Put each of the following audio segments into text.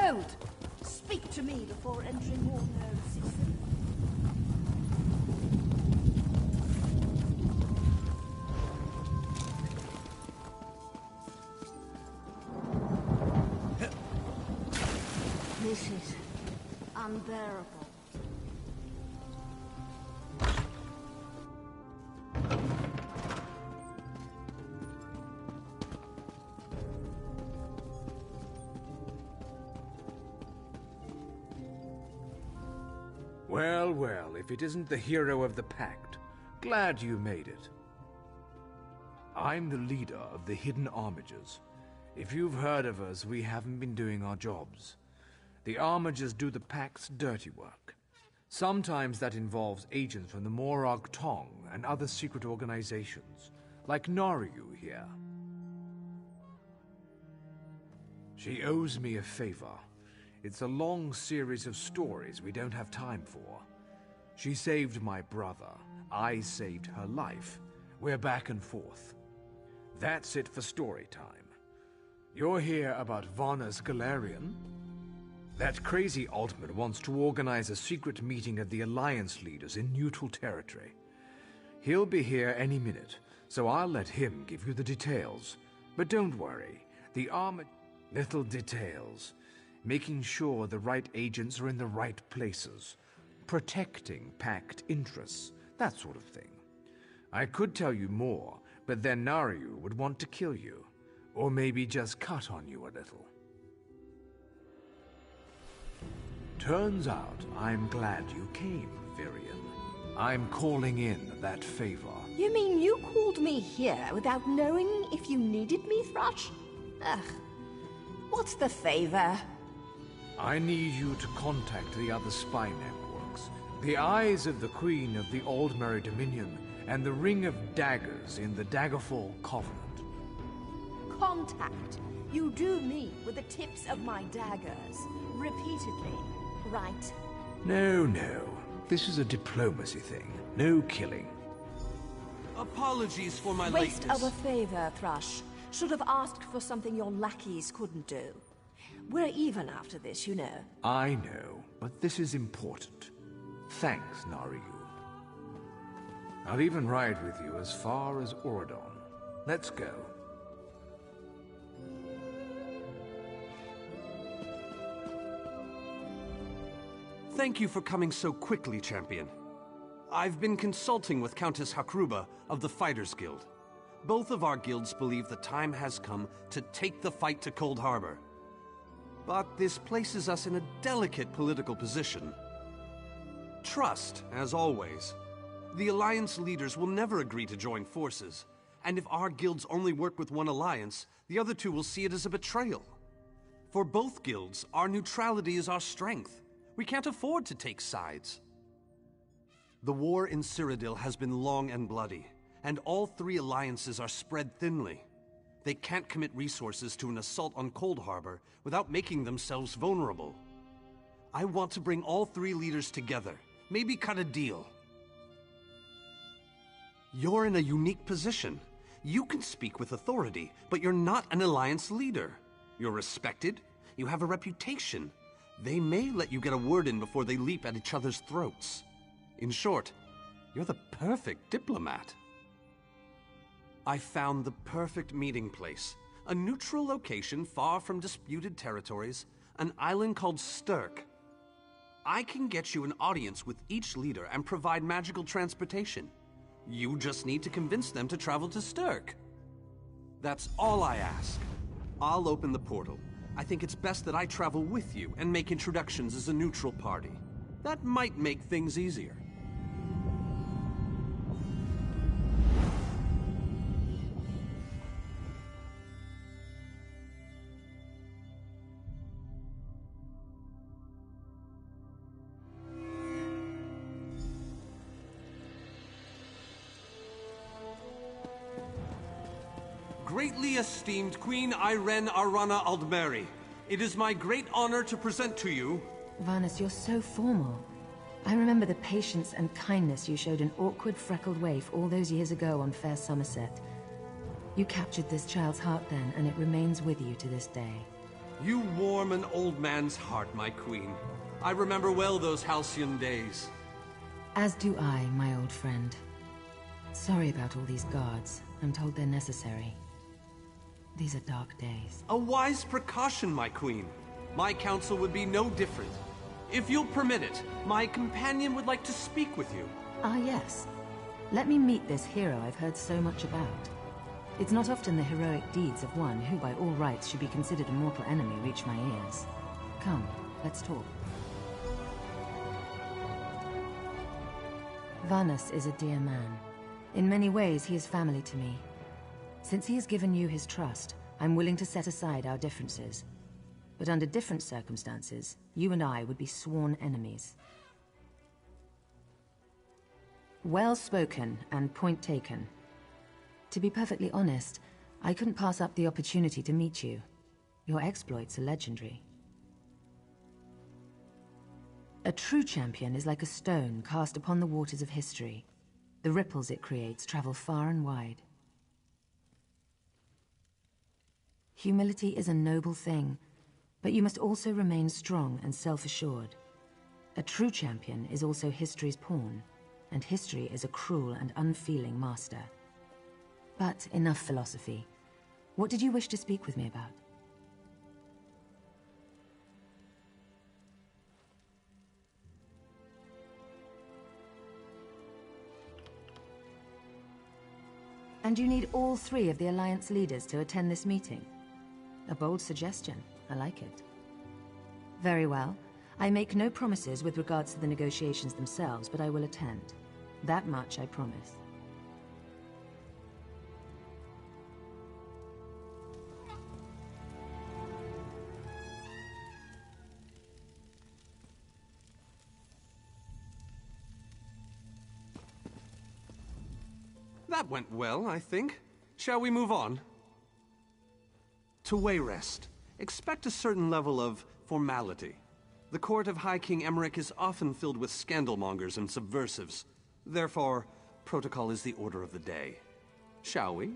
code! Speak to me before entering your node system. This is unbearable. Well, well, if it isn't the hero of the Pact, glad you made it. I'm the leader of the Hidden Armigers. If you've heard of us, we haven't been doing our jobs. The Armigers do the Pact's dirty work. Sometimes that involves agents from the Morag Tong and other secret organizations, like Naryu here. She owes me a favor. It's a long series of stories we don't have time for. She saved my brother. I saved her life. We're back and forth. That's it for story time. You're here about Varna's Galarian? That crazy Altman wants to organize a secret meeting of the Alliance leaders in neutral territory. He'll be here any minute, so I'll let him give you the details. But don't worry, the little details. Making sure the right agents are in the right places. Protecting Pact interests, that sort of thing. I could tell you more, but then Naryu would want to kill you. Or maybe just cut on you a little. Turns out I'm glad you came, Virion. I'm calling in that favor. You mean you called me here without knowing if you needed me, Thrush? Ugh. What's the favor? I need you to contact the other spy networks, the Eyes of the Queen of the Aldmeri Dominion, and the Ring of Daggers in the Daggerfall Covenant. Contact. You do me with the tips of my daggers, repeatedly, right? No, no. This is a diplomacy thing. No killing. Apologies for my Waste lateness. of a favor, Thrush. Should have asked for something your lackeys couldn't do. We're even after this, you know. I know, but this is important. Thanks, Naryu. I'll even ride with you as far as Oradon. Let's go. Thank you for coming so quickly, Champion. I've been consulting with Countess Hakruba of the Fighters Guild. Both of our guilds believe the time has come to take the fight to Cold Harbor. But this places us in a delicate political position. Trust, as always. The Alliance leaders will never agree to join forces, and if our guilds only work with one alliance, the other two will see it as a betrayal. For both guilds, our neutrality is our strength. We can't afford to take sides. The war in Cyrodiil has been long and bloody, and all three alliances are spread thinly. They can't commit resources to an assault on Cold Harbor without making themselves vulnerable. I want to bring all three leaders together, maybe cut a deal. You're in a unique position. You can speak with authority, but you're not an alliance leader. You're respected, you have a reputation. They may let you get a word in before they leap at each other's throats. In short, you're the perfect diplomat. I found the perfect meeting place. A neutral location far from disputed territories, an island called Stirk. I can get you an audience with each leader and provide magical transportation. You just need to convince them to travel to Stirk. That's all I ask. I'll open the portal. I think it's best that I travel with you and make introductions as a neutral party. That might make things easier. Greatly esteemed Queen Irene Arana Aldmeri, it is my great honor to present to you... Varnus, you're so formal. I remember the patience and kindness you showed an awkward, freckled waif all those years ago on fair Somerset. You captured this child's heart then, and it remains with you to this day. You warm an old man's heart, my queen. I remember well those halcyon days. As do I, my old friend. Sorry about all these guards. I'm told they're necessary. These are dark days. A wise precaution, my queen. My counsel would be no different. If you'll permit it, my companion would like to speak with you. Ah, yes. Let me meet this hero I've heard so much about. It's not often the heroic deeds of one who by all rights should be considered a mortal enemy reach my ears. Come, let's talk. Varnus is a dear man. In many ways, he is family to me. Since he has given you his trust, I'm willing to set aside our differences. But under different circumstances, you and I would be sworn enemies. Well spoken and point taken. To be perfectly honest, I couldn't pass up the opportunity to meet you. Your exploits are legendary. A true champion is like a stone cast upon the waters of history. The ripples it creates travel far and wide. Humility is a noble thing, but you must also remain strong and self-assured. A true champion is also history's pawn, and history is a cruel and unfeeling master. But enough philosophy. What did you wish to speak with me about? And you need all three of the Alliance leaders to attend this meeting? A bold suggestion. I like it. Very well. I make no promises with regards to the negotiations themselves, but I will attend. That much I promise. That went well, I think. Shall we move on? To Wayrest, expect a certain level of formality. The court of High King Emmerich is often filled with scandalmongers and subversives. Therefore, protocol is the order of the day. Shall we?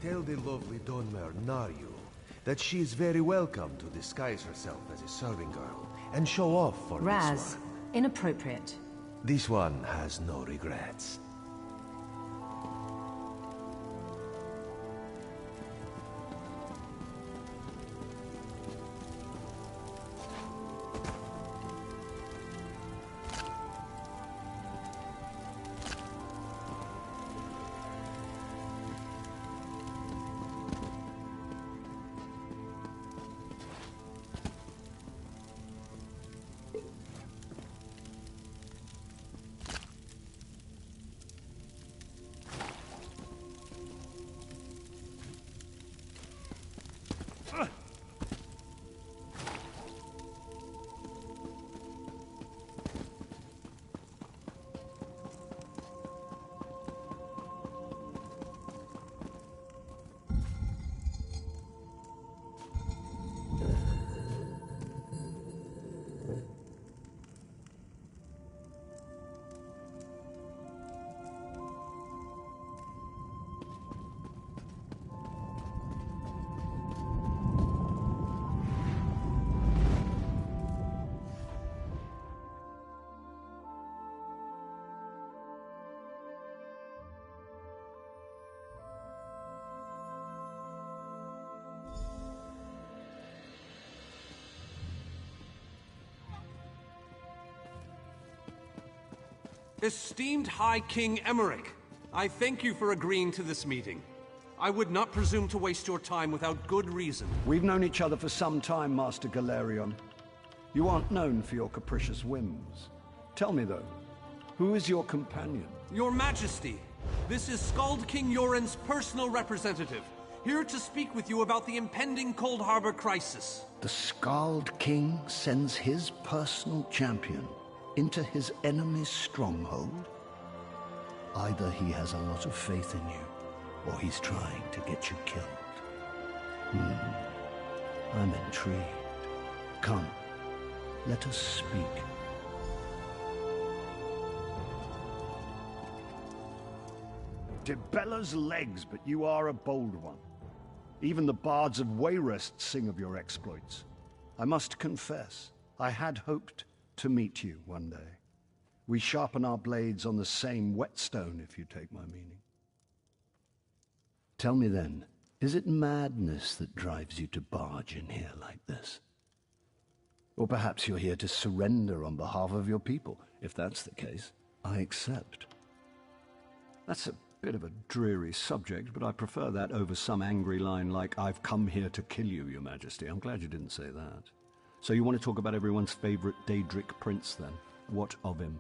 Tell the lovely Donmer Naryu that she is very welcome to disguise herself as a serving girl and show off for Raz, this one. inappropriate. This one has no regrets. Esteemed High King Emmerich, I thank you for agreeing to this meeting. I would not presume to waste your time without good reason. We've known each other for some time, Master Galerion. You aren't known for your capricious whims. Tell me, though, who is your companion? Your Majesty, this is Skald King Yoren's personal representative, here to speak with you about the impending Cold Harbor crisis. The Skald King sends his personal champion into his enemy's stronghold? Either he has a lot of faith in you, or he's trying to get you killed. I'm intrigued. Come, let us speak. De Bella's legs, but you are a bold one. Even the bards of Wayrest sing of your exploits. I must confess, I had hoped to meet you one day. We sharpen our blades on the same whetstone, if you take my meaning. Tell me then, is it madness that drives you to barge in here like this? Or perhaps you're here to surrender on behalf of your people. If that's the case, I accept. That's a bit of a dreary subject, but I prefer that over some angry line like, "I've come here to kill you, Your Majesty." I'm glad you didn't say that. So you want to talk about everyone's favorite Daedric prince, then? What of him?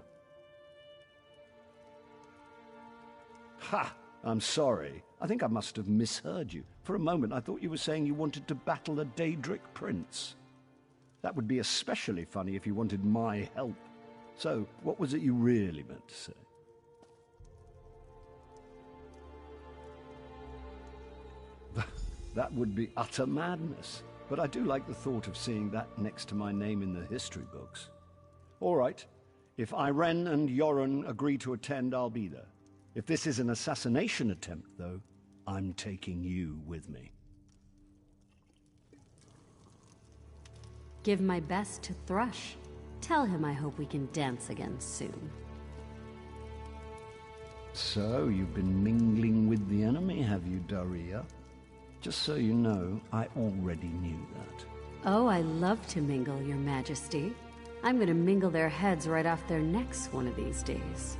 Ha! I'm sorry. I think I must have misheard you. For a moment, I thought you were saying you wanted to battle a Daedric prince. That would be especially funny if you wanted my help. So, what was it you really meant to say? That would be utter madness. But I do like the thought of seeing that next to my name in the history books. All right. If Irene and Yoren agree to attend, I'll be there. If this is an assassination attempt, though, I'm taking you with me. Give my best to Thrush. Tell him I hope we can dance again soon. So, you've been mingling with the enemy, have you, Daria? Just so you know, I already knew that. Oh, I love to mingle, Your Majesty. I'm gonna mingle their heads right off their necks one of these days.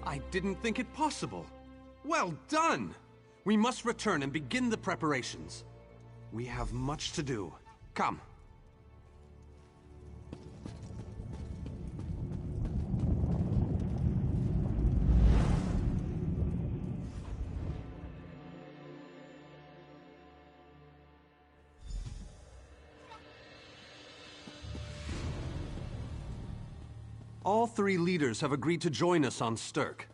I didn't think it possible. Well done! We must return and begin the preparations. We have much to do. Come. All three leaders have agreed to join us on Stirk.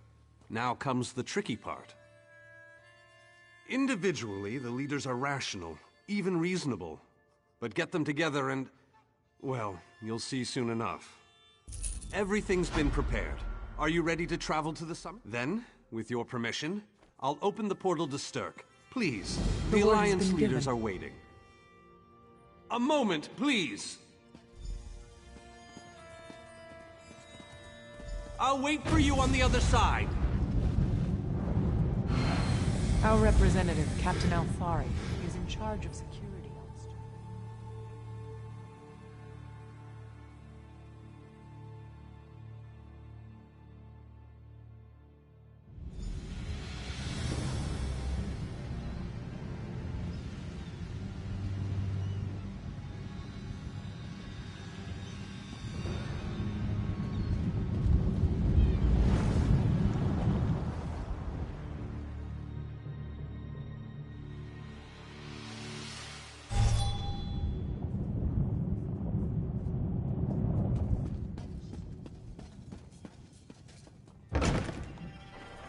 Now comes the tricky part. Individually, the leaders are rational, even reasonable. But get them together and, well, you'll see soon enough. Everything's been prepared. Are you ready to travel to the summit? Then, with your permission, I'll open the portal to Stirk. Please, the Alliance leaders are waiting. A moment, please! I'll wait for you on the other side. Our representative, Captain Alfari, is in charge of security on Stirk.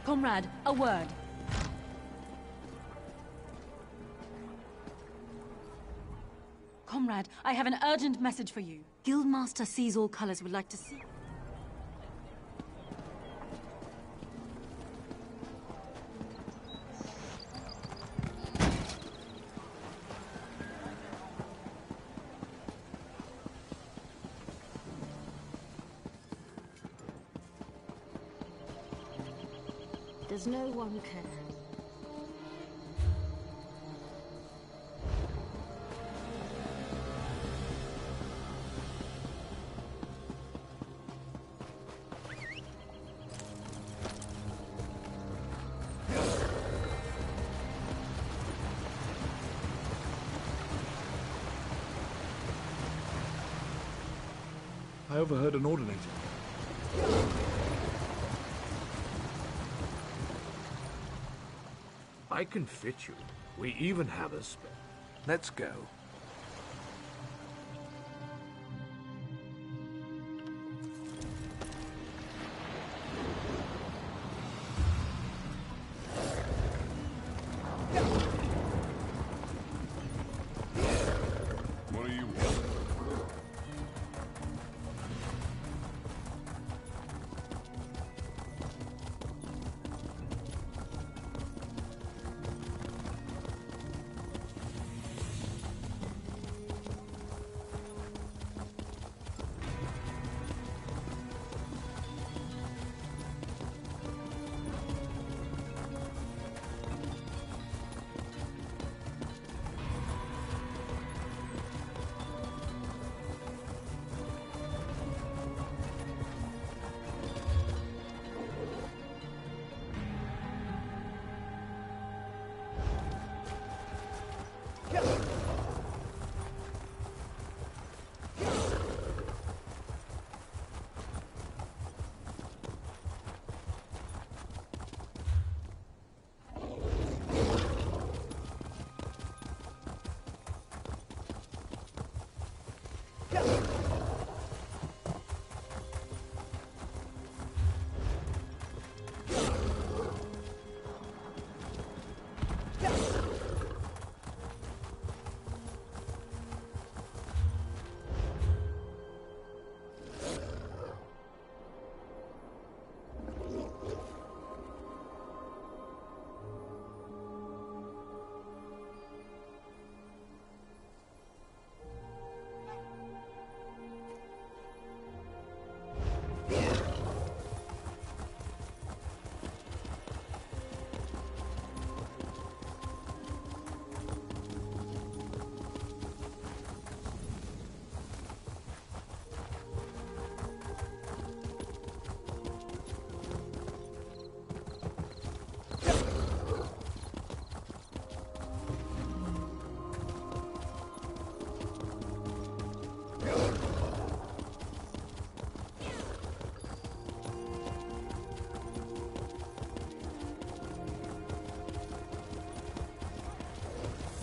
Comrade, a word. Comrade, I have an urgent message for you. Guildmaster Sees All Colors would like to see... Does no one care? I overheard an ordinator. I can fit you. We even have a spare. Let's go. What do you want?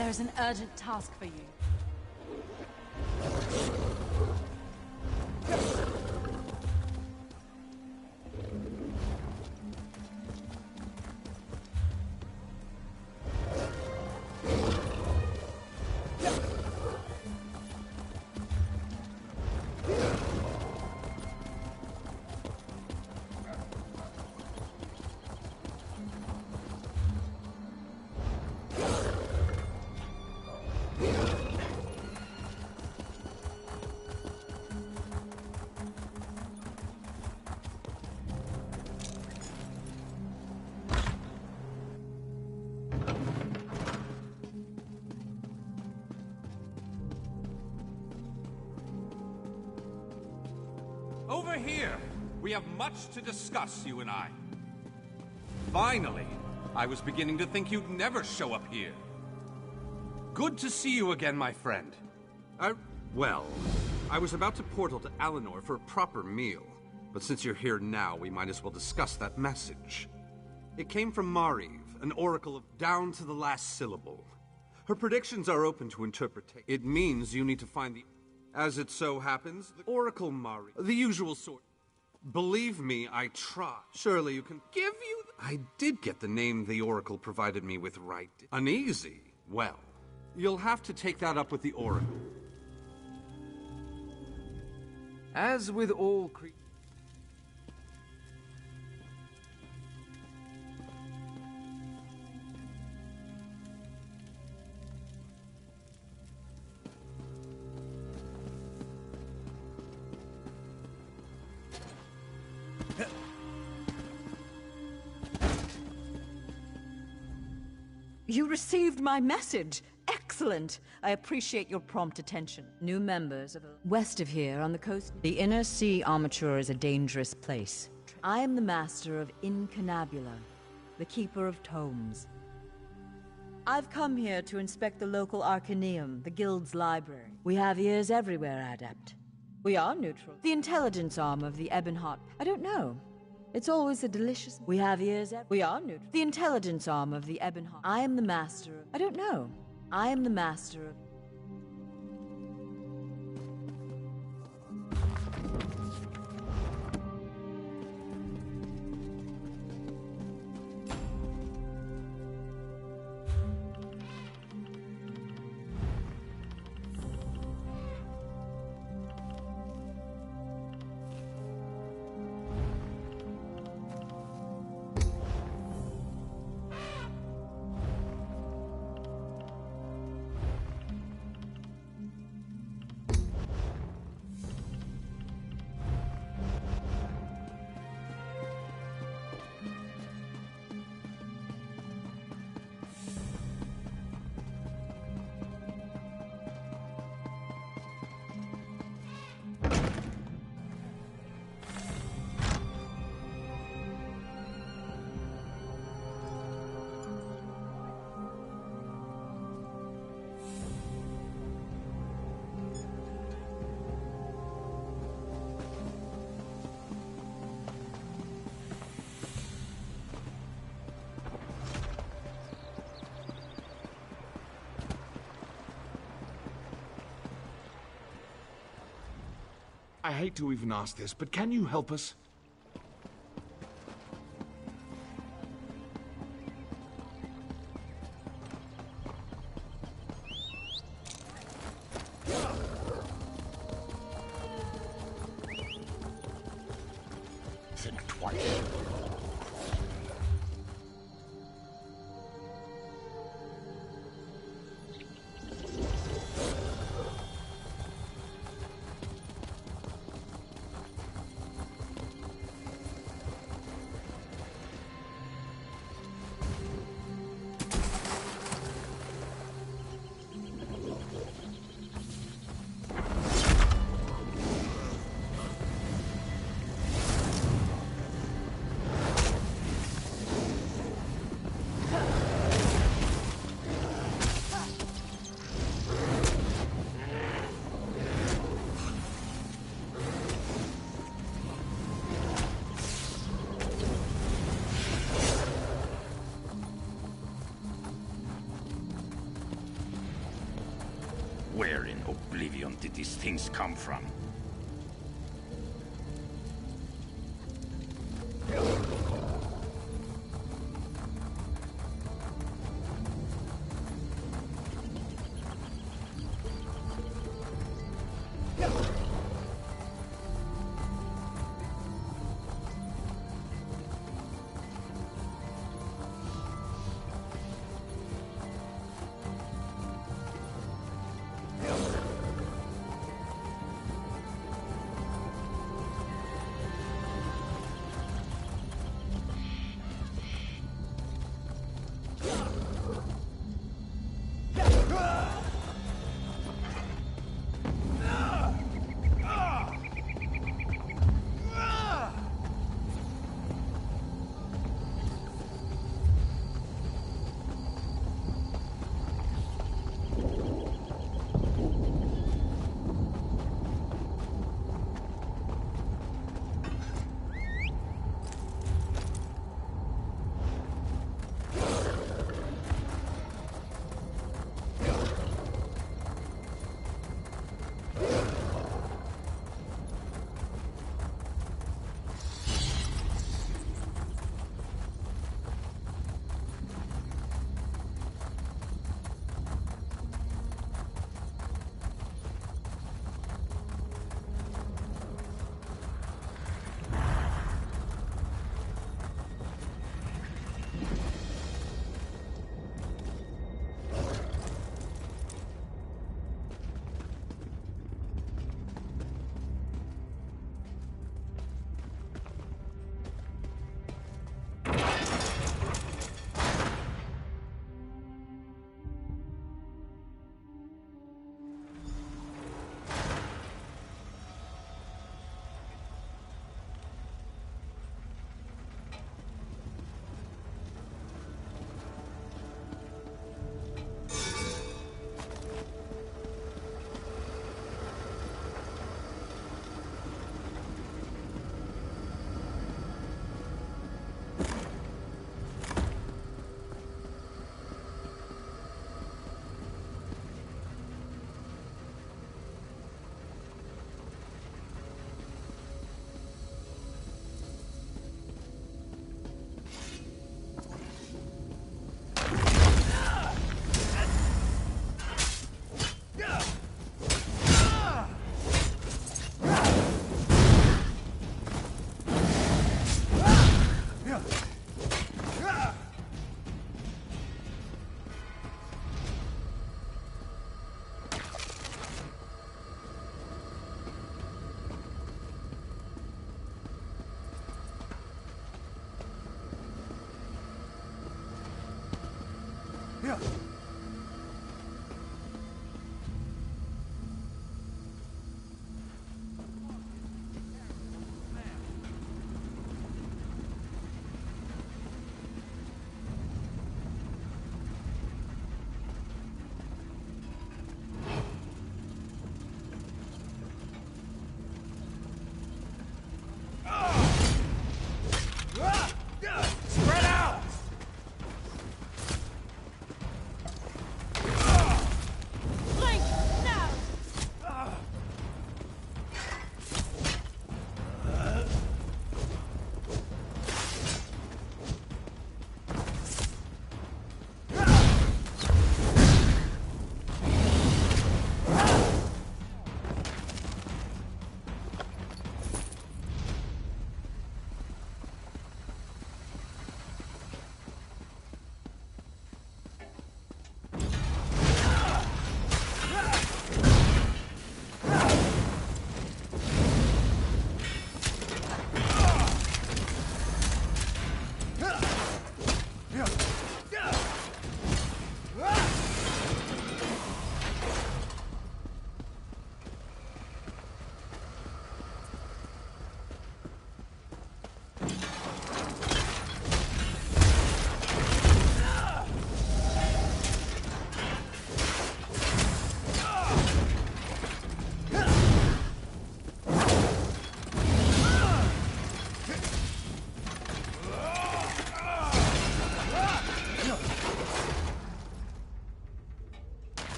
There's an urgent task for you. Over here! We have much to discuss, you and I. Finally! I was beginning to think you'd never show up here. Good to see you again, my friend. Well, I was about to portal to Alinor for a proper meal, but since you're here now, we might as well discuss that message. It came from Mariv, an oracle of down to the last syllable. Her predictions are open to interpretation. It means you need to find the... As it so happens, the Oracle Mariv, the usual sort. Believe me, I try. Surely you can give you... I did get the name the Oracle provided me with right. Uneasy? Well, you'll have to take that up with the Oracle. As with all creatures... You received my message. Excellent. I appreciate your prompt attention. New members of... West of here, on the coast... The Inner Sea Armature is a dangerous place. I am the master of Incanabula, the keeper of tomes. I've come here to inspect the local Arcaneum, the Guild's library. We have ears everywhere, Adept. We are neutral. The intelligence arm of the Ebonheart... I don't know. It's always a delicious... We have ears... We are neutral. The intelligence arm of the Ebonheart... I am the master of... I don't know. I am the master of... I hate to even ask this, but can you help us? Think twice. these things come from.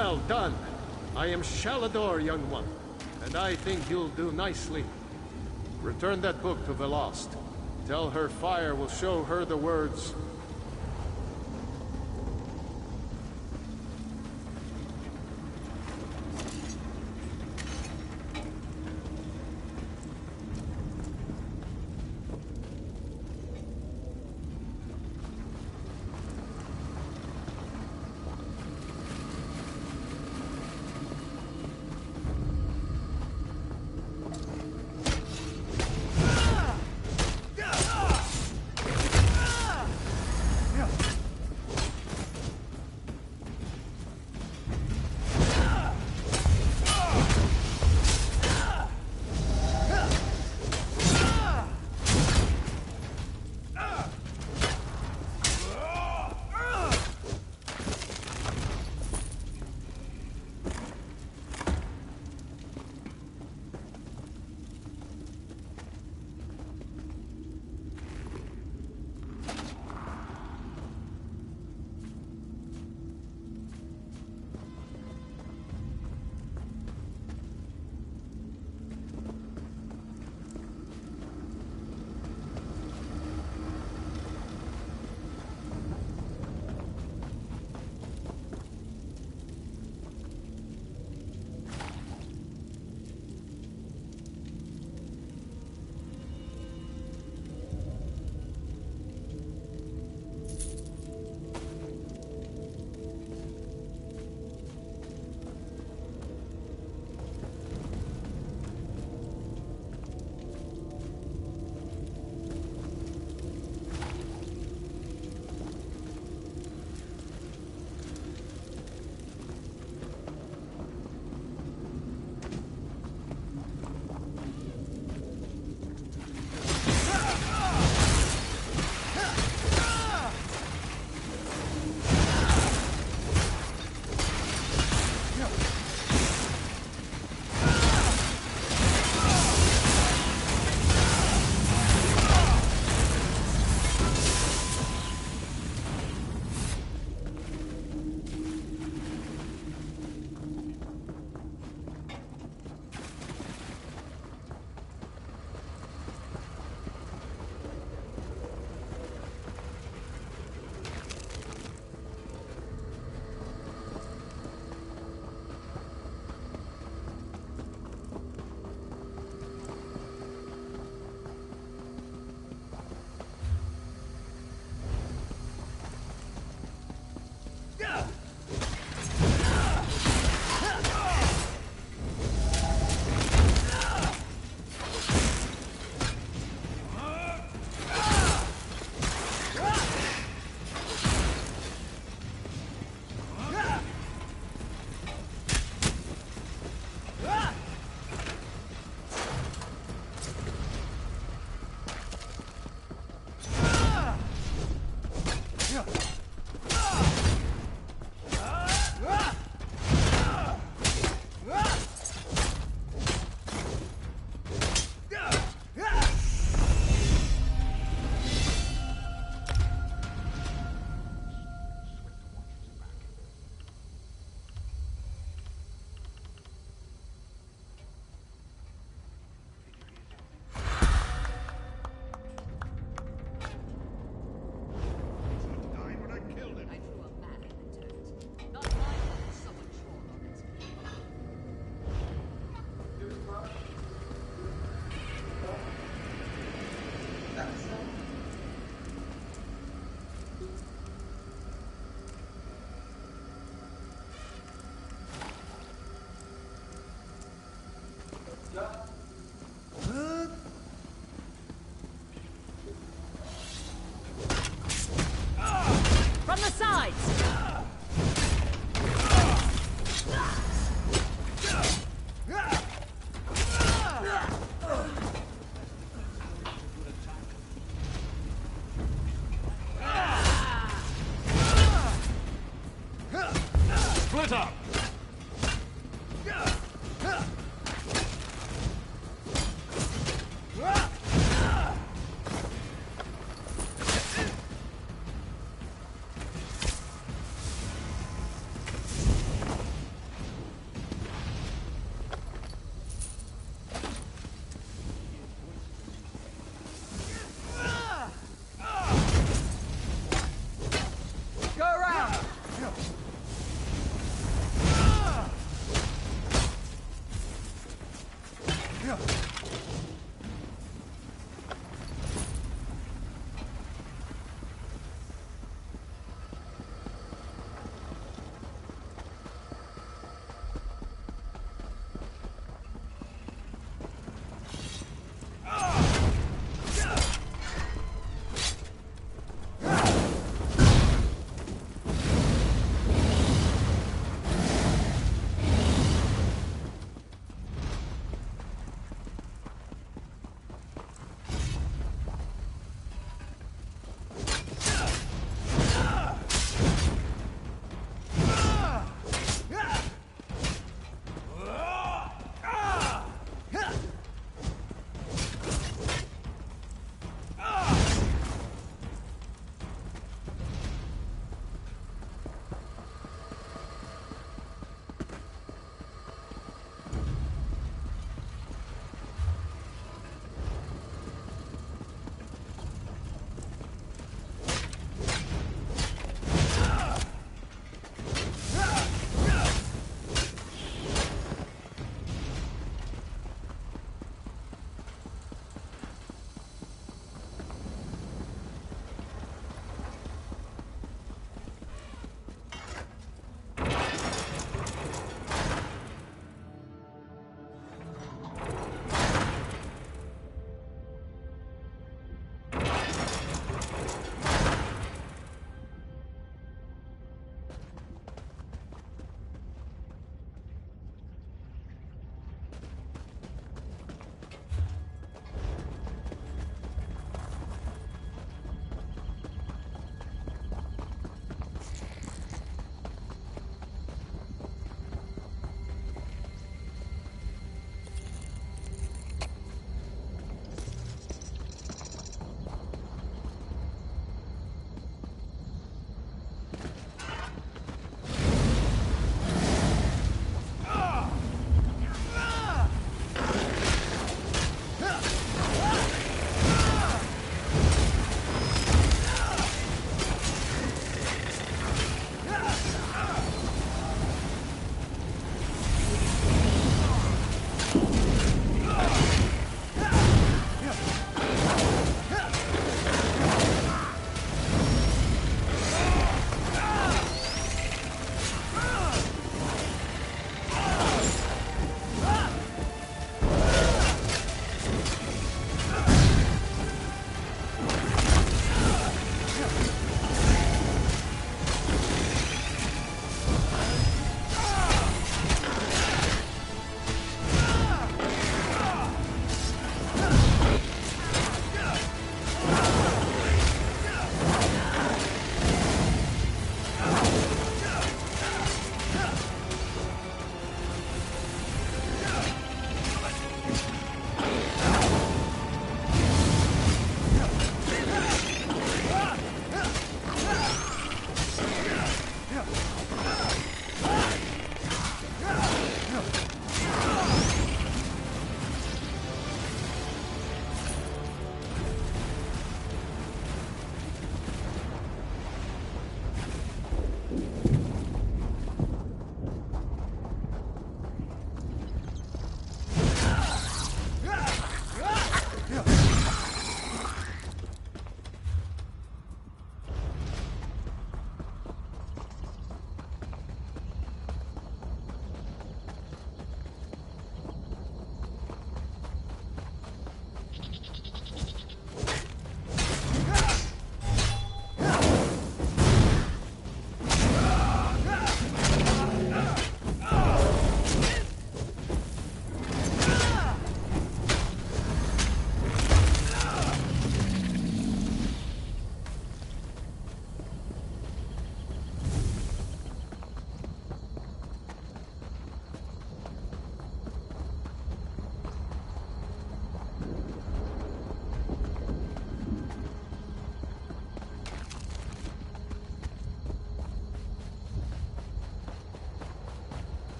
Well done. I am Shalador, young one, and I think you'll do nicely. Return that book to the Lost. Tell her fire will show her the words.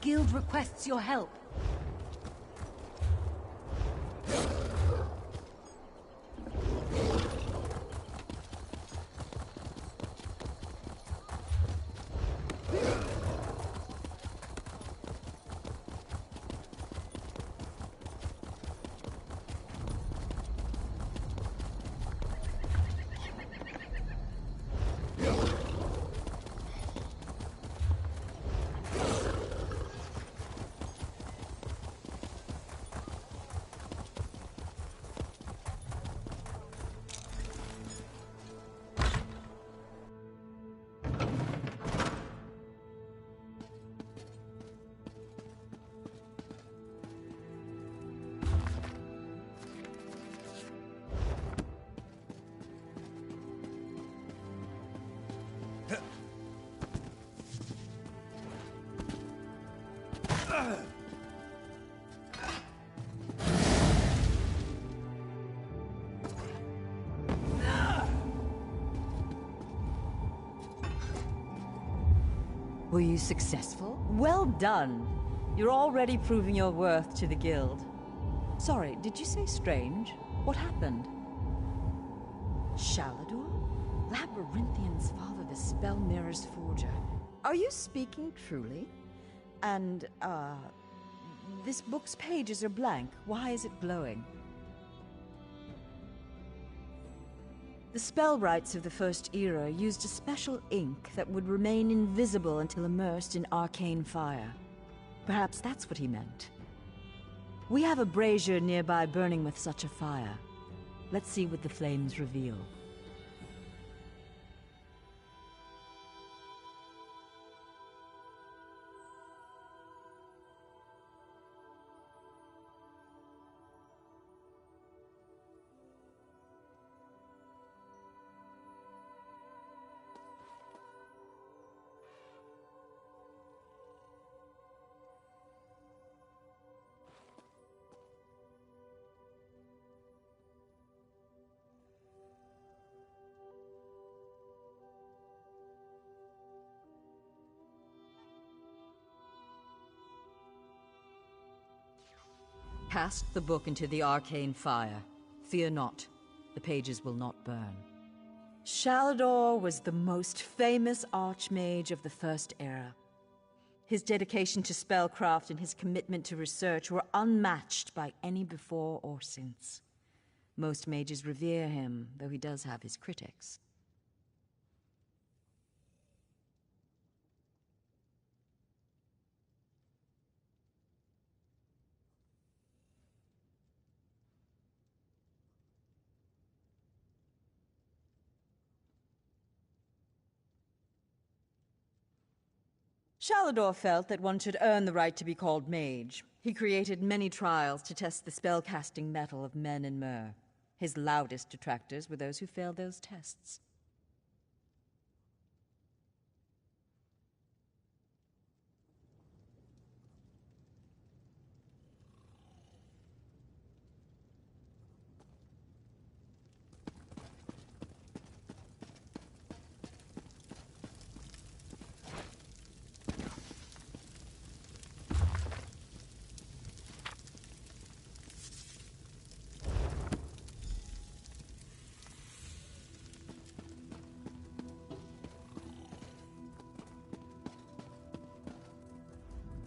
guild requests your help. Were you successful? Well done. You're already proving your worth to the guild. Sorry, did you say strange? What happened? Shalador? Labyrinthian's father, the Spell Mirror's forger. Are you speaking truly? And, this book's pages are blank. Why is it glowing? The spellwrights of the First Era used a special ink that would remain invisible until immersed in arcane fire. Perhaps that's what he meant. We have a brazier nearby burning with such a fire. Let's see what the flames reveal. Cast the book into the arcane fire. Fear not, the pages will not burn. Shalador was the most famous archmage of the First Era. His dedication to spellcraft and his commitment to research were unmatched by any before or since. Most mages revere him, though he does have his critics. Shalador felt that one should earn the right to be called mage. He created many trials to test the spellcasting mettle of men in Myr. His loudest detractors were those who failed those tests.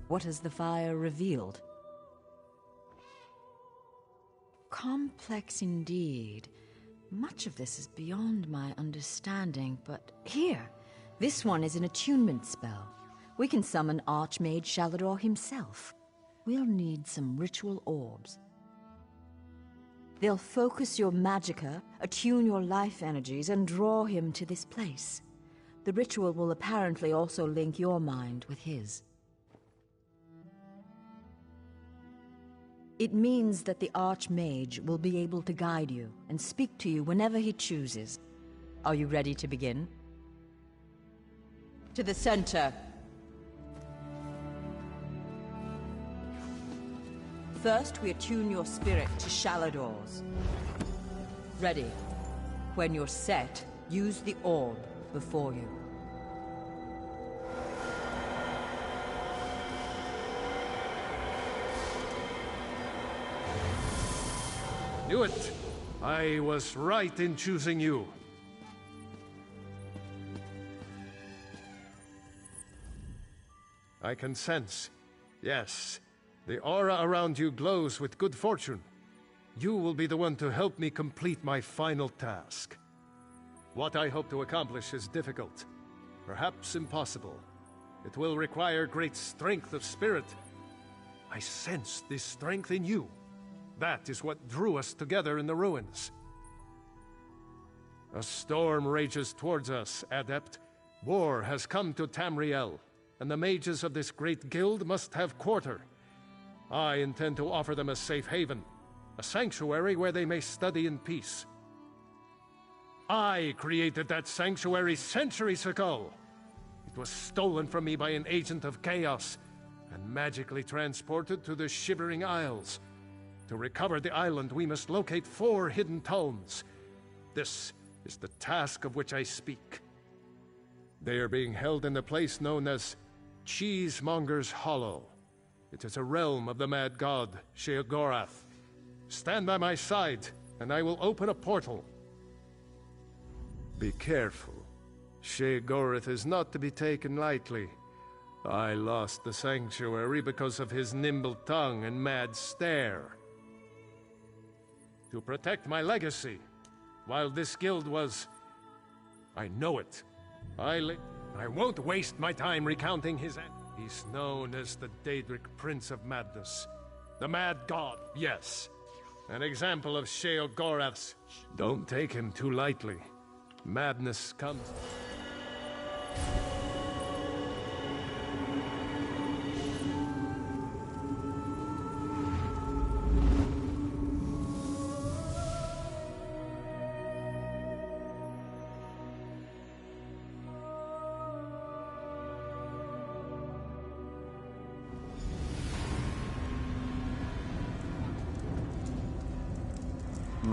What has the fire revealed? Complex indeed. Much of this is beyond my understanding, but here, this one is an attunement spell. We can summon Archmage Shalador himself. We'll need some ritual orbs. They'll focus your magicka, attune your life energies, and draw him to this place. The ritual will apparently also link your mind with his. It means that the Archmage will be able to guide you and speak to you whenever he chooses. Are you ready to begin? To the center. First, we attune your spirit to Shalador's. Ready. When you're set, use the orb before you. knew it. I was right in choosing you. I can sense. Yes, the aura around you glows with good fortune. You will be the one to help me complete my final task. What I hope to accomplish is difficult, perhaps impossible. It will require great strength of spirit. I sense this strength in you. That is what drew us together in the ruins. A storm rages towards us, Adept. War has come to Tamriel, and the mages of this great guild must have quarter. I intend to offer them a safe haven, a sanctuary where they may study in peace. I created that sanctuary centuries ago. It was stolen from me by an agent of chaos and magically transported to the Shivering Isles. To recover the island, we must locate 4 hidden tomes. This is the task of which I speak. They are being held in the place known as Cheesemonger's Hollow. It is a realm of the mad god, Sheogorath. Stand by my side, and I will open a portal. Be careful. Sheogorath is not to be taken lightly. I lost the sanctuary because of his nimble tongue and mad stare. To protect my legacy, while this guild was... I know it. I won't waste my time recounting his... He's known as the Daedric Prince of Madness. The Mad God, yes. An example of Sheogorath's. Don't take him too lightly. Madness comes...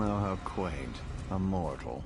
Oh, how quaint. A mortal.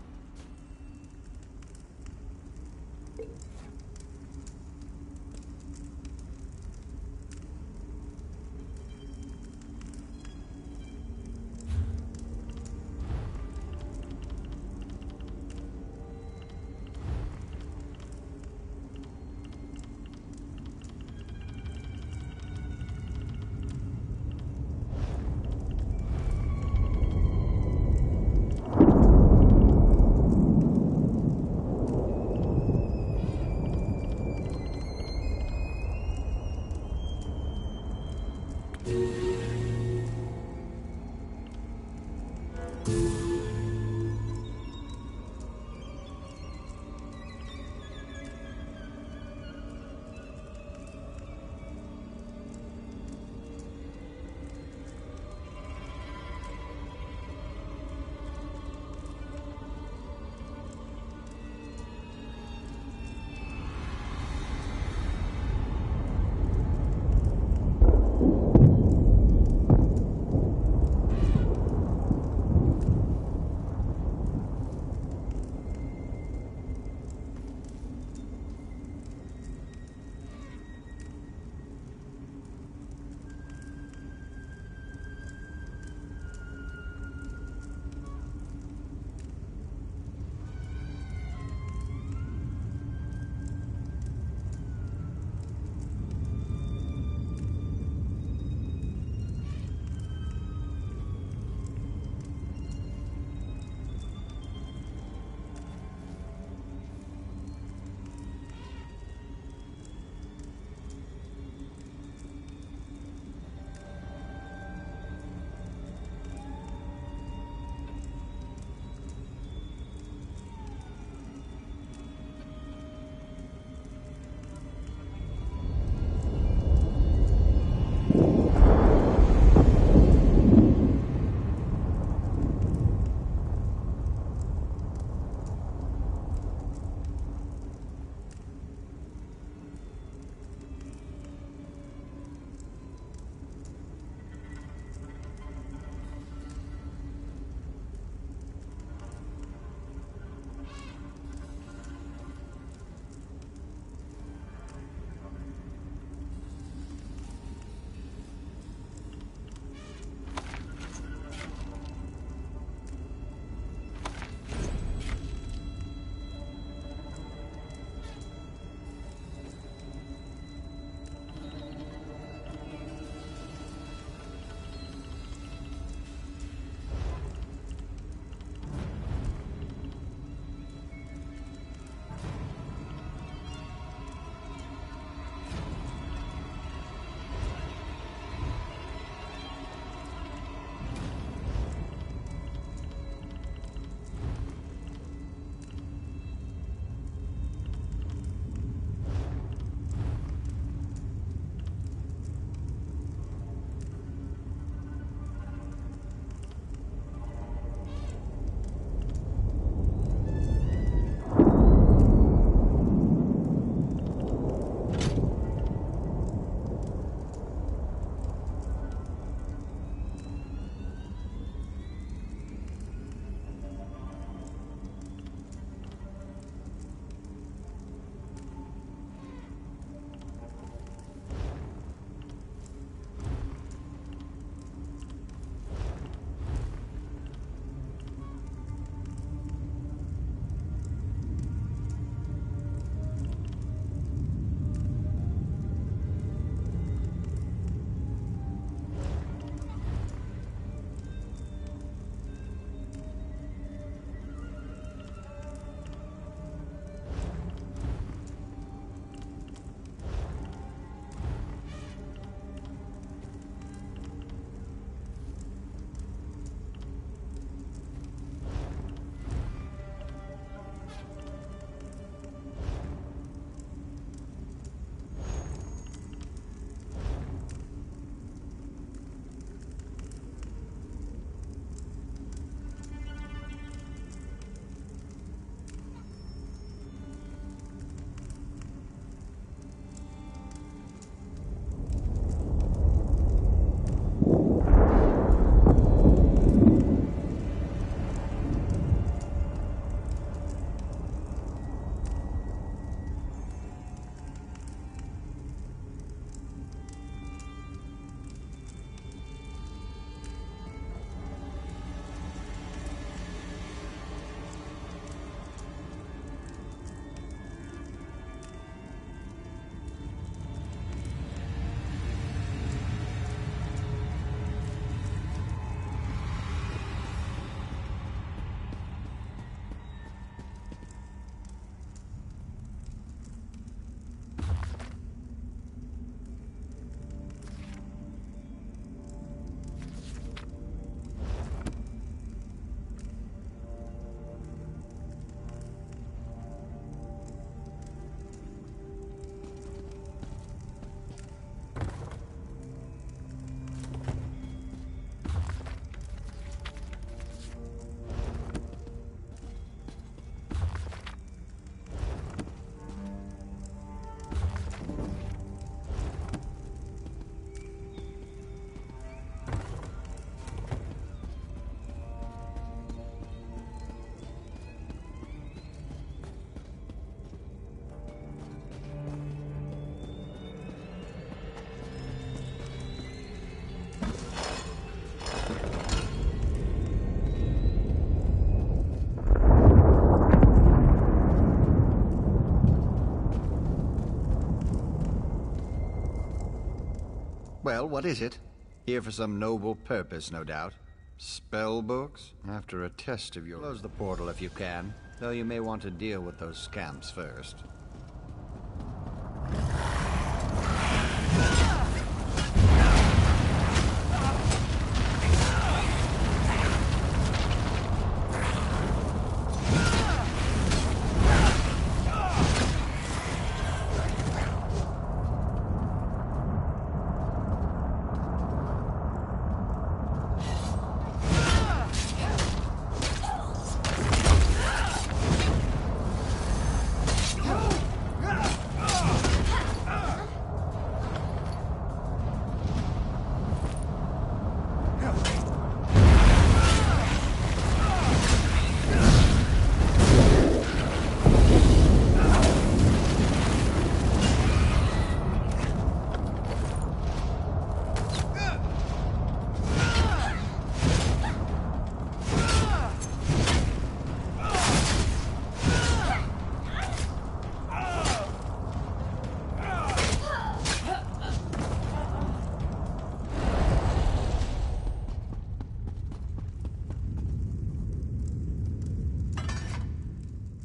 Well, what is it? Here for some noble purpose, no doubt. Spell books? After a test of yours. Close the portal if you can, though you may want to deal with those scamps first.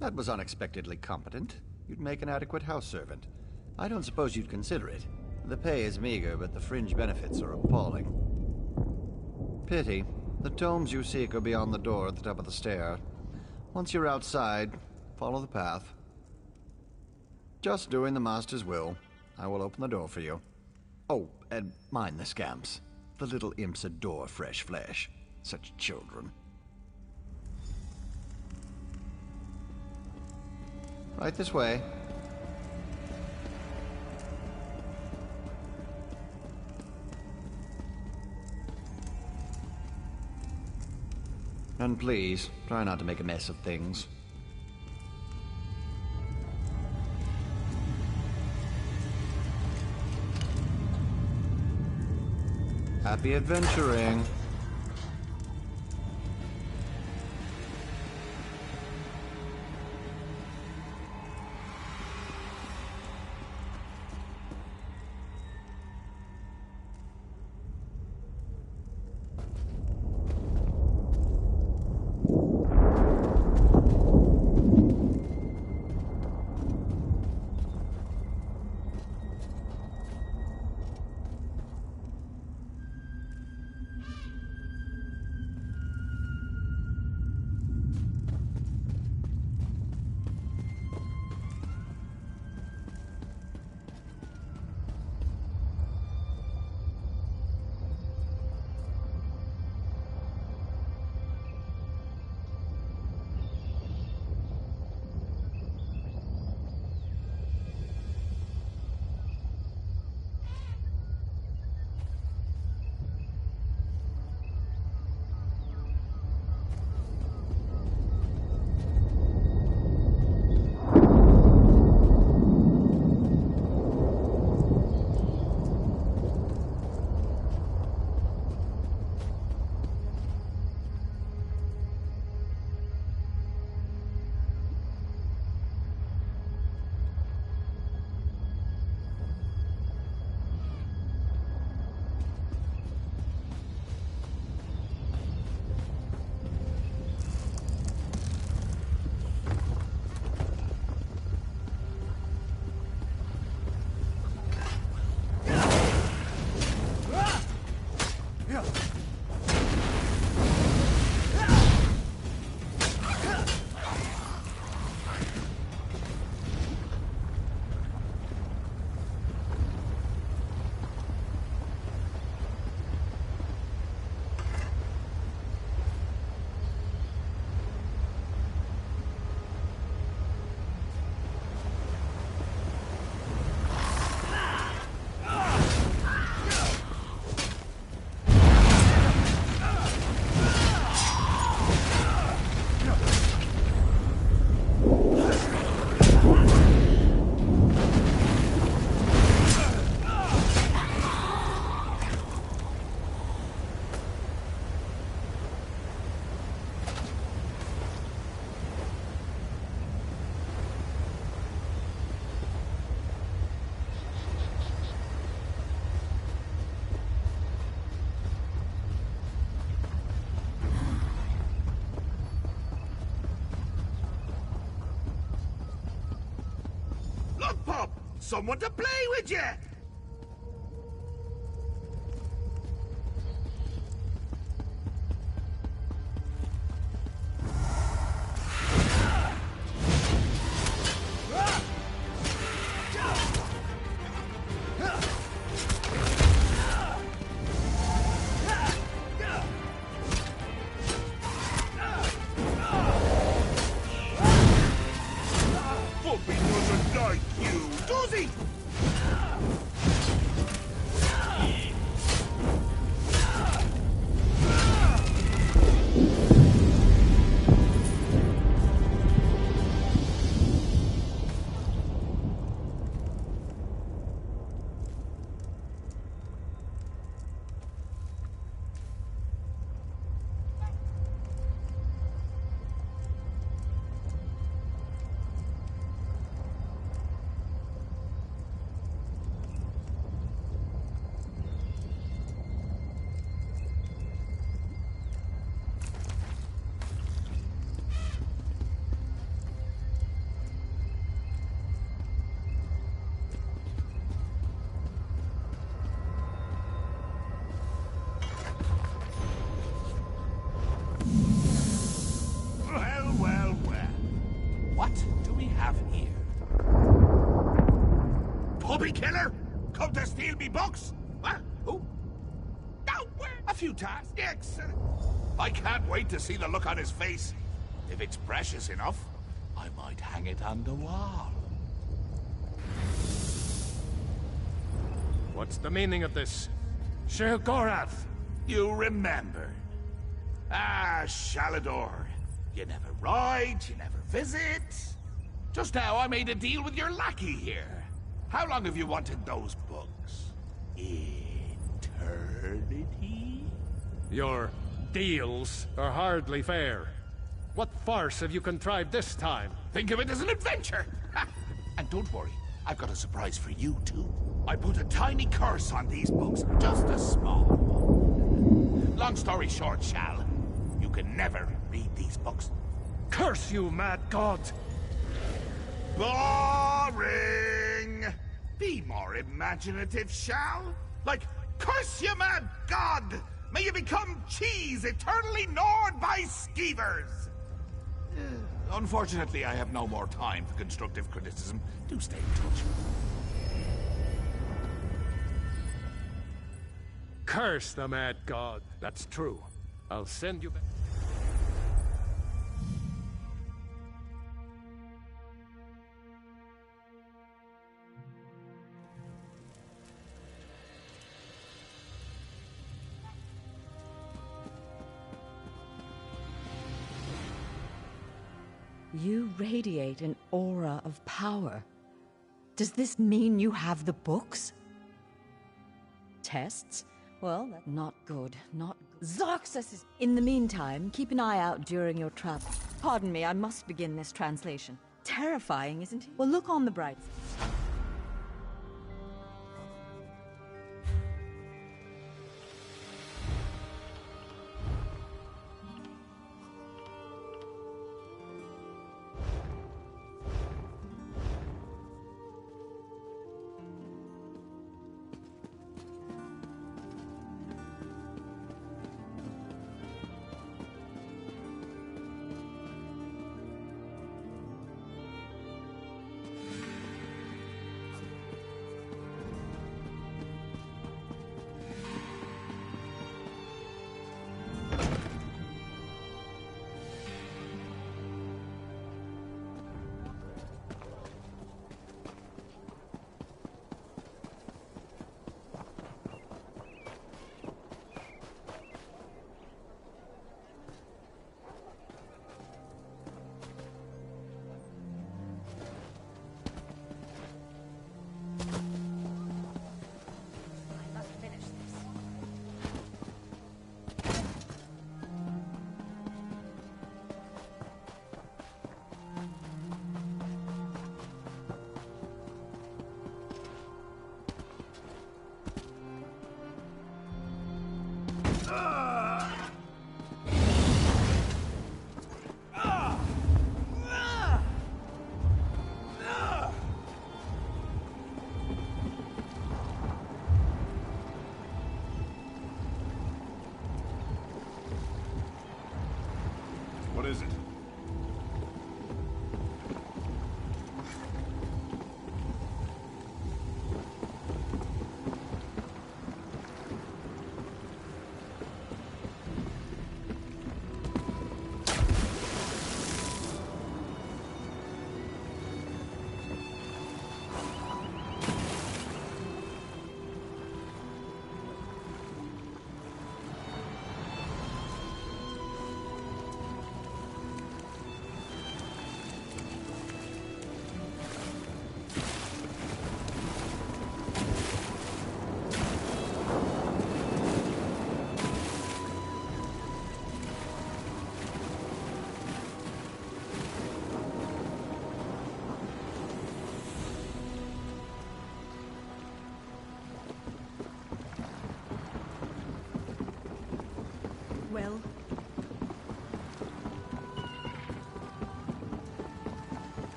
That was unexpectedly competent. You'd make an adequate house servant. I don't suppose you'd consider it. The pay is meager, but the fringe benefits are appalling. Pity. The tomes you seek are beyond the door at the top of the stair. Once you're outside, follow the path. Just doing the Master's will. I will open the door for you. Oh, and mind the scamps. The little imps adore fresh flesh. Such children. Right this way. And please, try not to make a mess of things. Happy adventuring. someone to play with you! Killer? Come to steal me books? What? Who? No, a few times. Excellent. I can't wait to see the look on his face. If it's precious enough, I might hang it on the wall. What's the meaning of this? Sheogorath! You remember. Ah, Shalador. You never ride, you never visit. Just now I made a deal with your lackey here. How long have you wanted those books? Eternity? Your deals are hardly fair. What farce have you contrived this time? Think of it as an adventure! Ha! And don't worry, I've got a surprise for you too. I put a tiny curse on these books, just a small one. Long story short, Shal, you can never read these books. Curse you, mad god! Boring! Be more imaginative, Shal. Like, curse you, mad god! May you become cheese eternally gnawed by skeevers! Unfortunately, I have no more time for constructive criticism. Do stay in touch. Curse the mad god. That's true. I'll send you back. You radiate an aura of power. Does this mean you have the books? Tests? Well, that's not good. Not good. Zarxus is... In the meantime, keep an eye out during your travel. Pardon me, I must begin this translation. Terrifying, isn't he? Well, look on the bright side.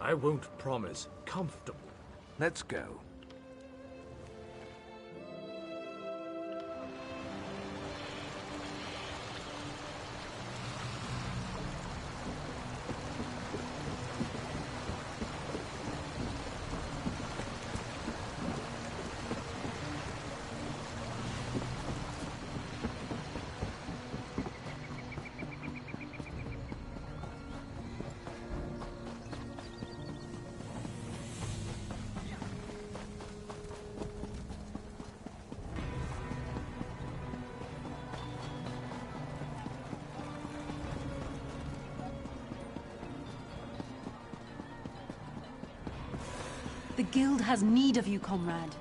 I won't promise comfortable. Let's go. The guild has need of you, comrade.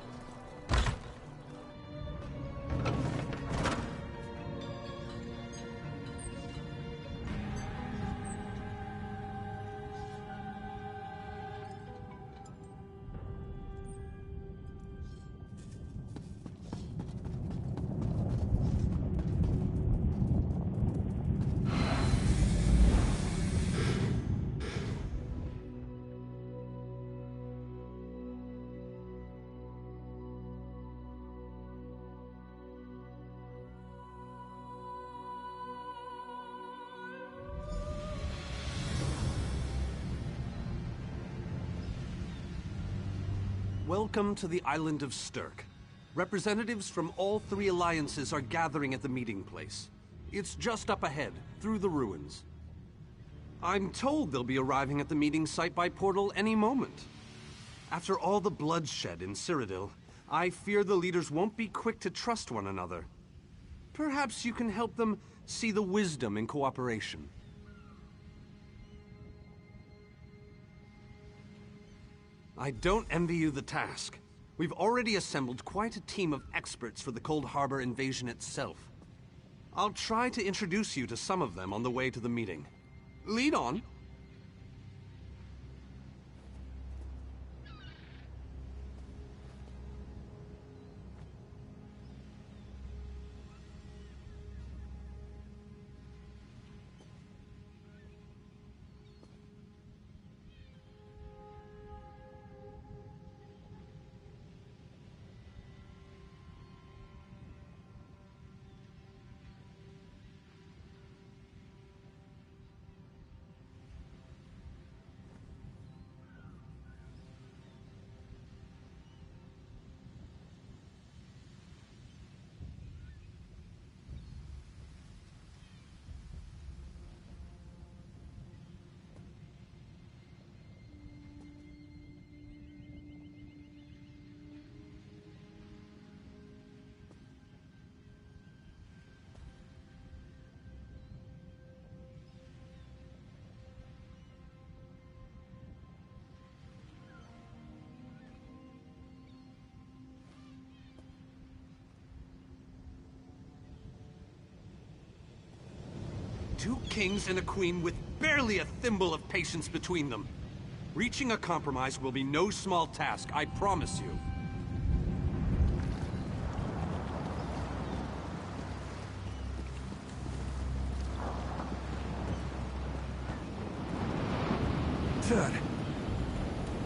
Welcome to the island of Stirk. Representatives from all three alliances are gathering at the meeting place. It's just up ahead, through the ruins. I'm told they'll be arriving at the meeting site by portal any moment. After all the bloodshed in Cyrodiil, I fear the leaders won't be quick to trust one another. Perhaps you can help them see the wisdom in cooperation. I don't envy you the task. We've already assembled quite a team of experts for the Cold Harbor invasion itself. I'll try to introduce you to some of them on the way to the meeting. Lead on. Two kings and a queen with barely a thimble of patience between them. Reaching a compromise will be no small task, I promise you. Third.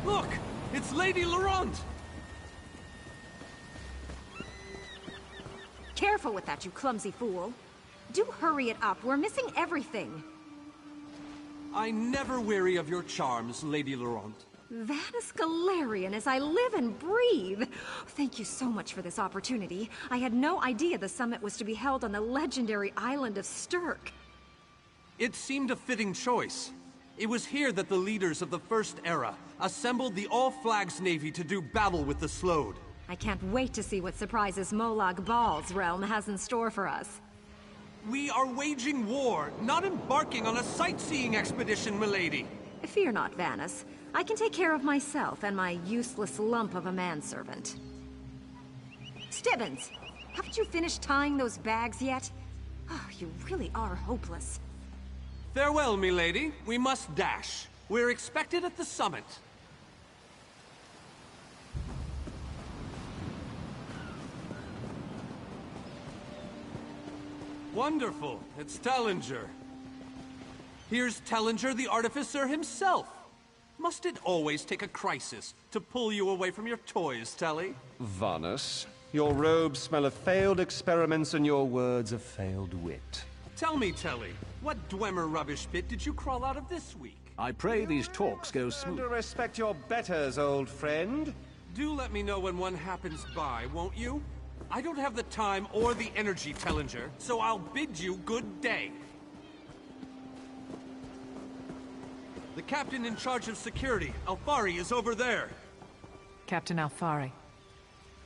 Look! It's Lady Laurent! Careful with that, you clumsy fool. Do hurry it up. We're missing everything. I never weary of your charms, Lady Laurent. Vanus Galarian as I live and breathe. Thank you so much for this opportunity. I had no idea the summit was to be held on the legendary island of Stirk. It seemed a fitting choice. It was here that the leaders of the First Era assembled the All-Flags Navy to do battle with the Slode. I can't wait to see what surprises Molag Bal's realm has in store for us. We are waging war, not embarking on a sightseeing expedition, milady. Fear not, Vanus. I can take care of myself and my useless lump of a manservant. Stibbins, haven't you finished tying those bags yet? Oh, you really are hopeless. Farewell, milady. We must dash. We're expected at the summit. Wonderful. It's Tellinger. Here's Tellinger the Artificer himself. Must it always take a crisis to pull you away from your toys, Telly? Vanus, your robes smell of failed experiments and your words of failed wit. Tell me, Telly, what Dwemer rubbish pit did you crawl out of this week? I pray these talks go smooth. To respect your betters, old friend. Do let me know when one happens by, won't you? I don't have the time or the energy, Tellinger, so I'll bid you good day. The captain in charge of security, Alfari, is over there. Captain Alfari,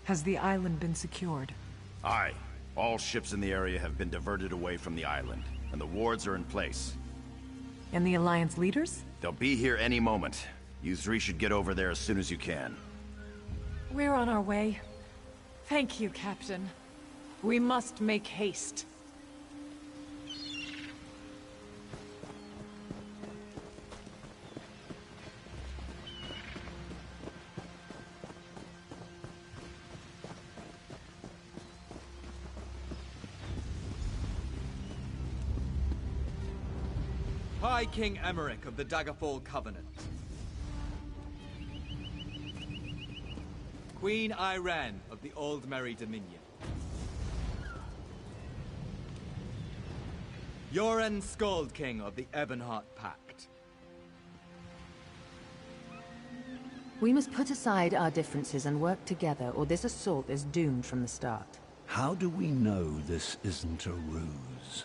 has the island been secured? Aye. All ships in the area have been diverted away from the island, and the wards are in place. And the Alliance leaders? They'll be here any moment. You three should get over there as soon as you can. We're on our way. Thank you, Captain. We must make haste. High King Emmerich of the Daggerfall Covenant. Queen Irene of the Old Merry Dominion. Yoren Skald King of the Ebonheart Pact. We must put aside our differences and work together, or this assault is doomed from the start. How do we know this isn't a ruse?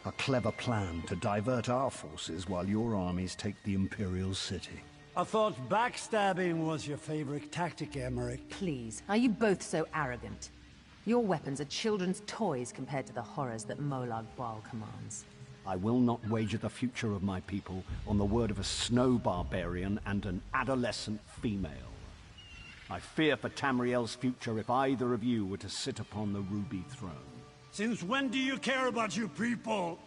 A clever plan to divert our forces while your armies take the Imperial City. I thought backstabbing was your favorite tactic, Emmerich. Please, are you both so arrogant? Your weapons are children's toys compared to the horrors that Molag Bal commands. I will not wager the future of my people on the word of a snow barbarian and an adolescent female. I fear for Tamriel's future if either of you were to sit upon the Ruby Throne. Since when do you care about your people?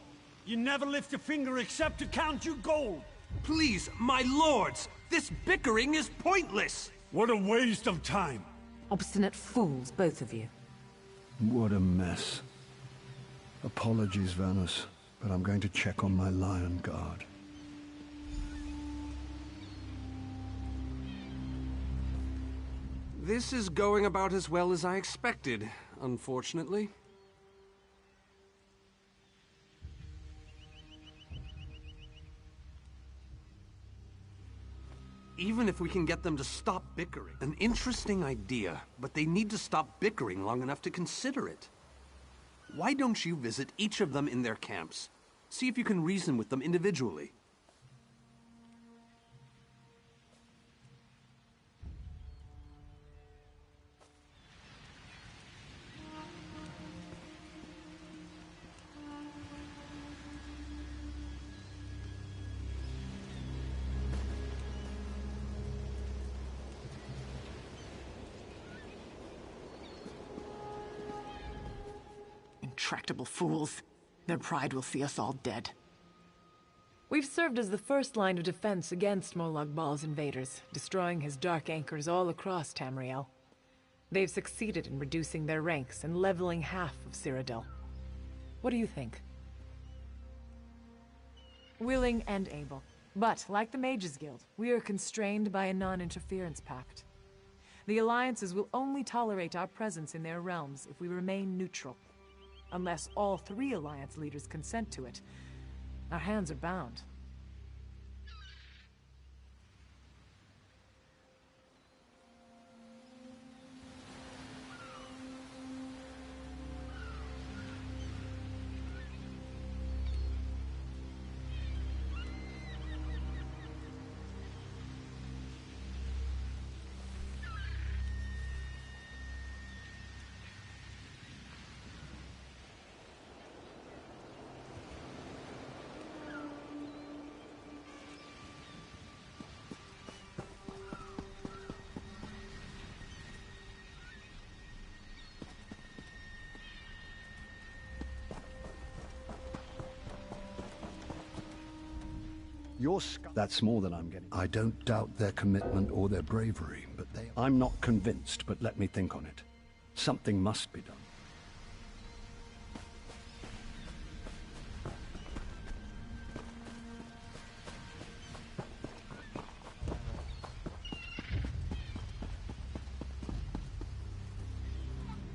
You never lift a finger except to count your gold. Please, my lords, this bickering is pointless. What a waste of time. Obstinate fools, both of you. What a mess. Apologies, Vanus, but I'm going to check on my Lion Guard. This is going about as well as I expected, unfortunately. Even if we can get them to stop bickering. An interesting idea, but they need to stop bickering long enough to consider it. Why don't you visit each of them in their camps? See if you can reason with them individually. Intractable fools. Their pride will see us all dead. We've served as the first line of defense against Molag Bal's invaders, destroying his dark anchors all across Tamriel. They've succeeded in reducing their ranks and leveling half of Cyrodiil. What do you think? Willing and able. But, like the Mages Guild, we are constrained by a non-interference pact. The alliances will only tolerate our presence in their realms if we remain neutral. Unless all three Alliance leaders consent to it, our hands are bound. That's more than I'm getting. I don't doubt their commitment or their bravery, but I'm not convinced, but let me think on it. Something must be done.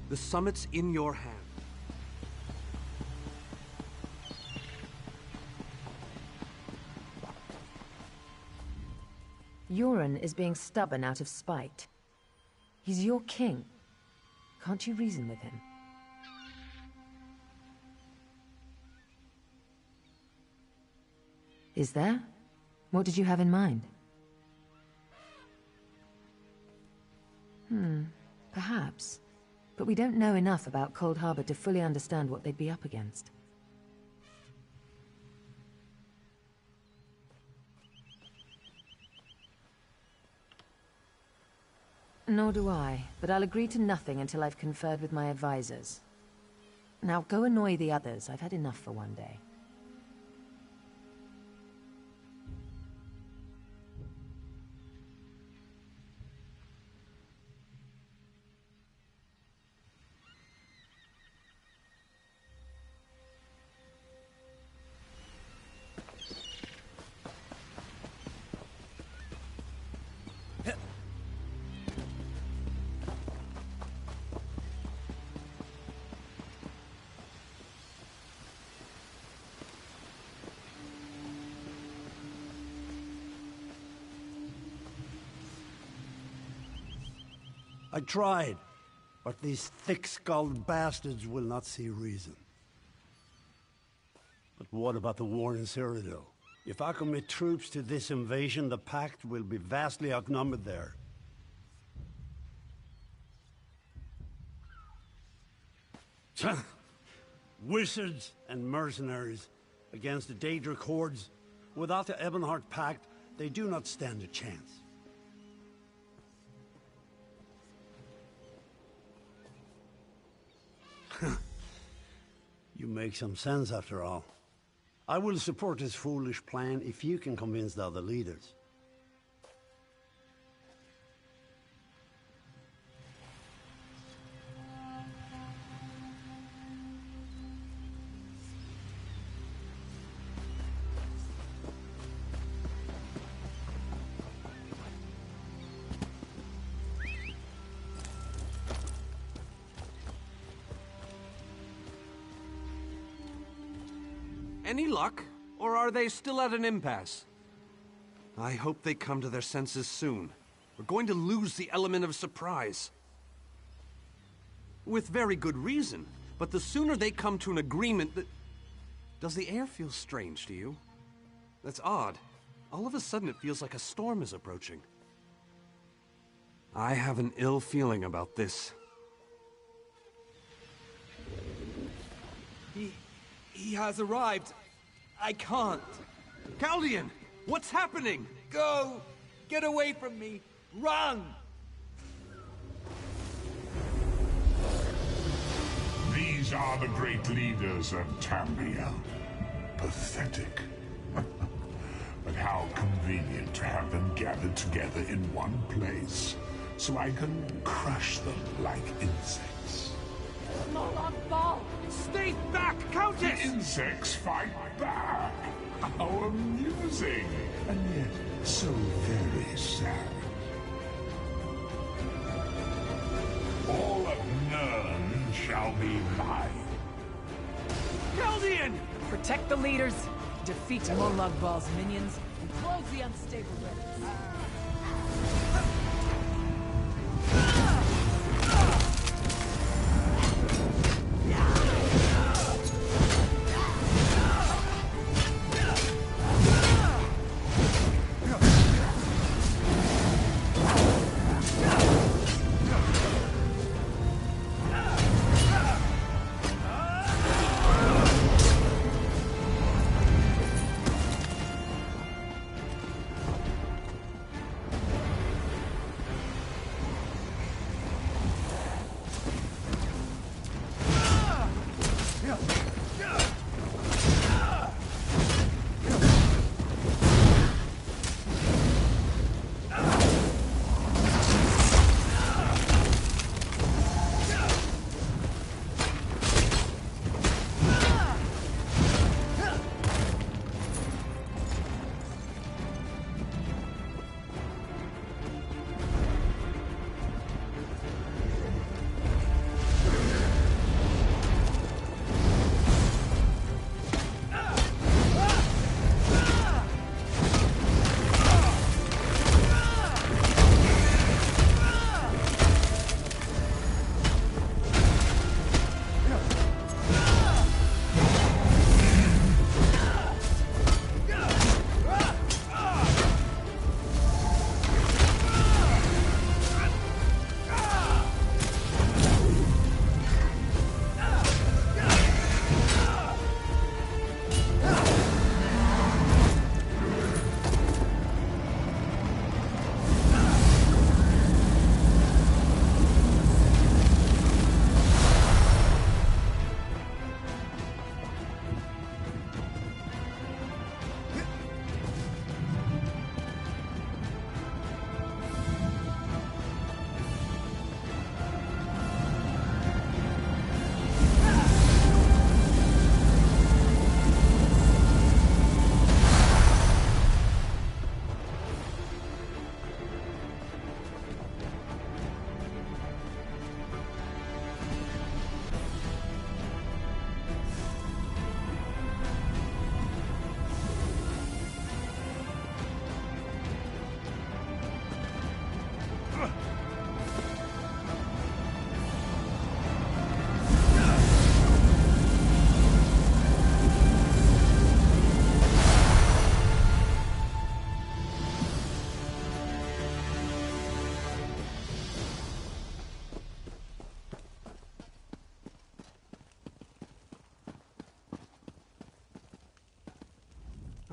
The summit's in your hand. Yoren is being stubborn out of spite. He's your king. Can't you reason with him? Is there? What did you have in mind? Perhaps. But we don't know enough about Cold Harbor to fully understand what they'd be up against. Nor do I, but I'll agree to nothing until I've conferred with my advisors. Now go annoy the others. I've had enough for one day. I tried, but these thick-skulled bastards will not see reason. But what about the war in Cyrodiil? If I commit troops to this invasion, the Pact will be vastly outnumbered there. Wizards and mercenaries against the Daedric hordes. Without the Ebonheart Pact, they do not stand a chance. You make some sense after all. I will support this foolish plan if you can convince the other leaders. Any luck? Or are they still at an impasse? I hope they come to their senses soon. We're going to lose the element of surprise. With very good reason, but the sooner they come to an agreement that... Does the air feel strange to you? That's odd. All of a sudden it feels like a storm is approaching. I have an ill feeling about this. He has arrived. I can't. Caldian! What's happening? Go! Get away from me! Run! These are the great leaders of Tambia. Pathetic. But how convenient to have them gathered together in one place, so I can crush them like insects. Moloch Ball! Stay back, Countess! The insects fight back. How amusing, and yet so very sad. All of Nirn shall be mine. Caldian! Protect the leaders, defeat Moloch Ball's minions, and close the unstable remnants.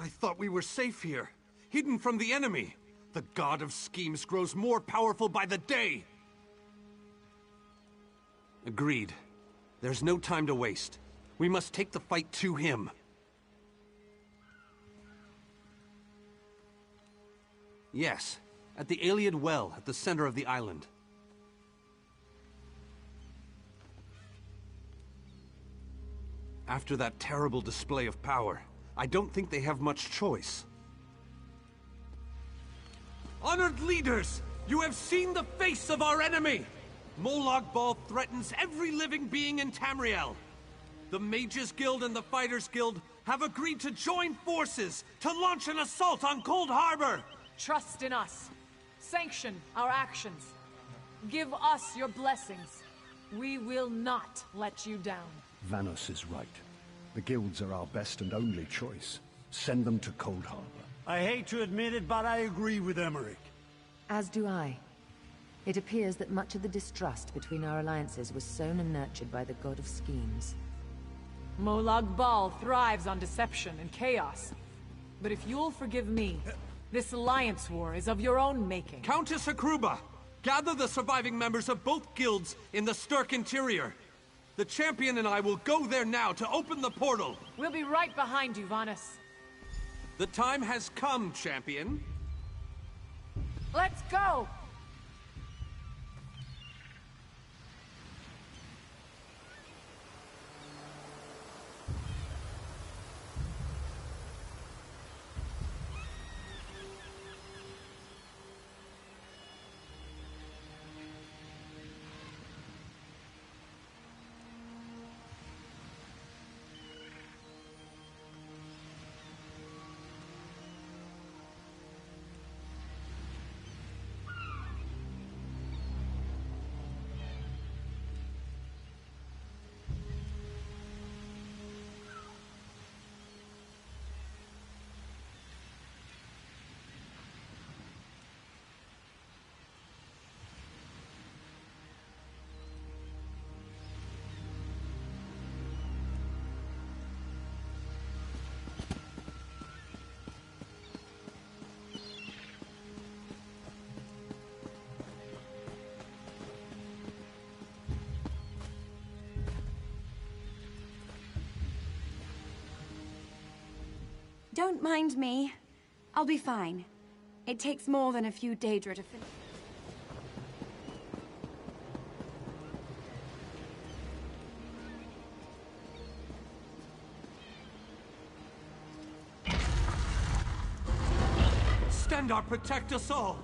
I thought we were safe here, hidden from the enemy. The god of schemes grows more powerful by the day. Agreed. There's no time to waste. We must take the fight to him. Yes, at the Iliad Well at the center of the island. After that terrible display of power, I don't think they have much choice. Honored leaders, you have seen the face of our enemy! Molag Bal threatens every living being in Tamriel. The Mages Guild and the Fighters Guild have agreed to join forces to launch an assault on Cold Harbor! Trust in us. Sanction our actions. Give us your blessings. We will not let you down. Vanos is right. The guilds are our best and only choice. Send them to Cold Harbor. I hate to admit it, but I agree with Emmerich. As do I. It appears that much of the distrust between our alliances was sown and nurtured by the god of schemes. Molag Bal thrives on deception and chaos. But if you'll forgive me, this alliance war is of your own making. Countess Hakruba, gather the surviving members of both guilds in the Sturk interior. The champion and I will go there now to open the portal. We'll be right behind you, Vanis. The time has come, champion. Let's go! Don't mind me. I'll be fine. It takes more than a few Daedra to finish. Stendarr, protect us all!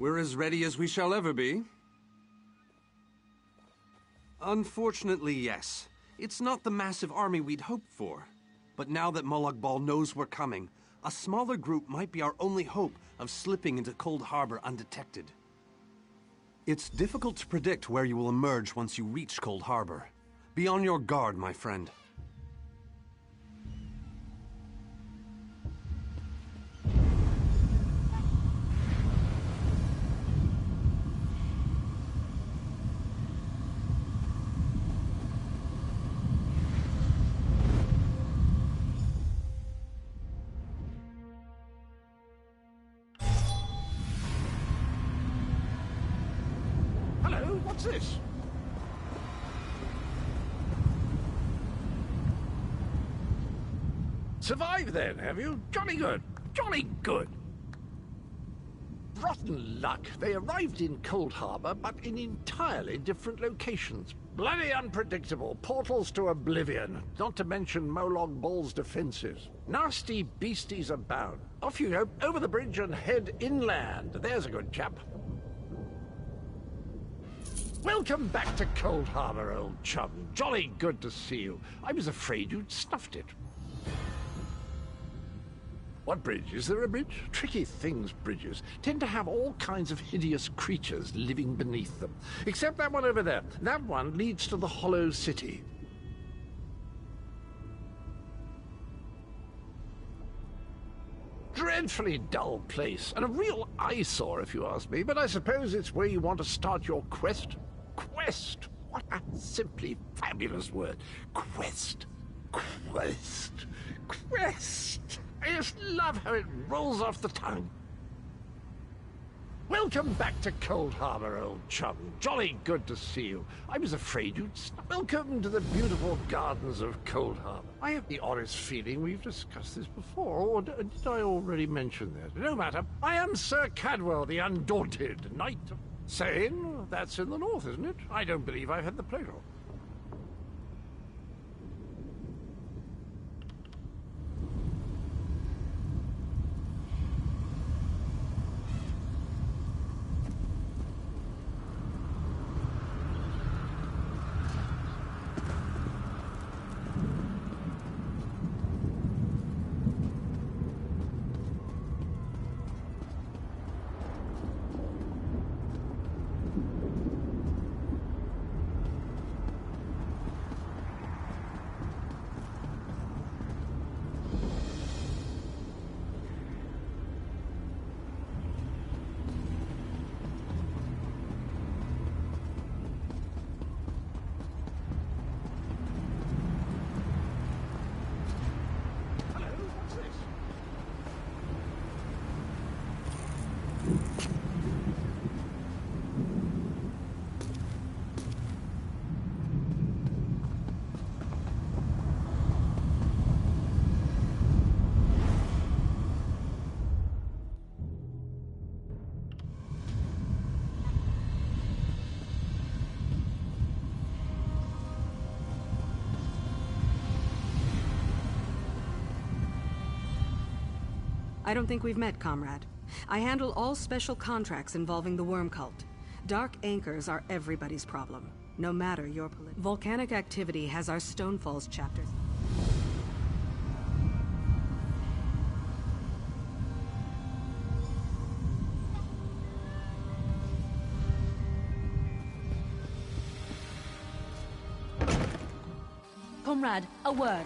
We're as ready as we shall ever be. Unfortunately, yes. It's not the massive army we'd hoped for. But now that Molag Bal knows we're coming, a smaller group might be our only hope of slipping into Cold Harbor undetected. It's difficult to predict where you will emerge once you reach Cold Harbor. Be on your guard, my friend. What's this? Survived then, have you? Jolly good. Jolly good. Rotten luck. They arrived in Cold Harbor, but in entirely different locations. Bloody unpredictable. Portals to oblivion. Not to mention Molag Bal's defenses. Nasty beasties abound. Off you go, over the bridge and head inland. There's a good chap. Welcome back to Cold Harbor, old chum. Jolly good to see you. I was afraid you'd snuffed it. What bridge? Is there a bridge? Tricky things, bridges. Tend to have all kinds of hideous creatures living beneath them. Except that one over there. That one leads to the Hollow City. Dreadfully dull place, and a real eyesore if you ask me, but I suppose it's where you want to start your quest. Quest! What a simply fabulous word. Quest. Quest. Quest! I just love how it rolls off the tongue. Welcome back to Cold Harbor, old chum. Jolly good to see you. I was afraid you'd... Welcome to the beautiful gardens of Cold Harbor. I have the oddest feeling we've discussed this before, or did I already mention that? No matter. I am Sir Cadwell, the Undaunted, Knight of... Saying, that's in the north, isn't it? I don't believe I've had the pleasure. I don't think we've met, comrade. I handle all special contracts involving the Worm Cult. Dark anchors are everybody's problem, no matter your political... Volcanic activity has our Stonefalls chapters. Comrade, a word.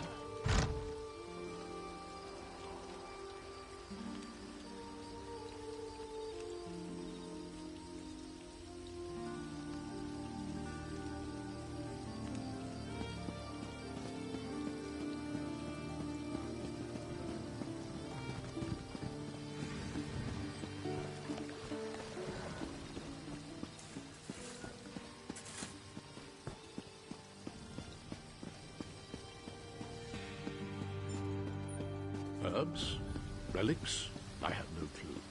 Herbs? Relics? I have no clue.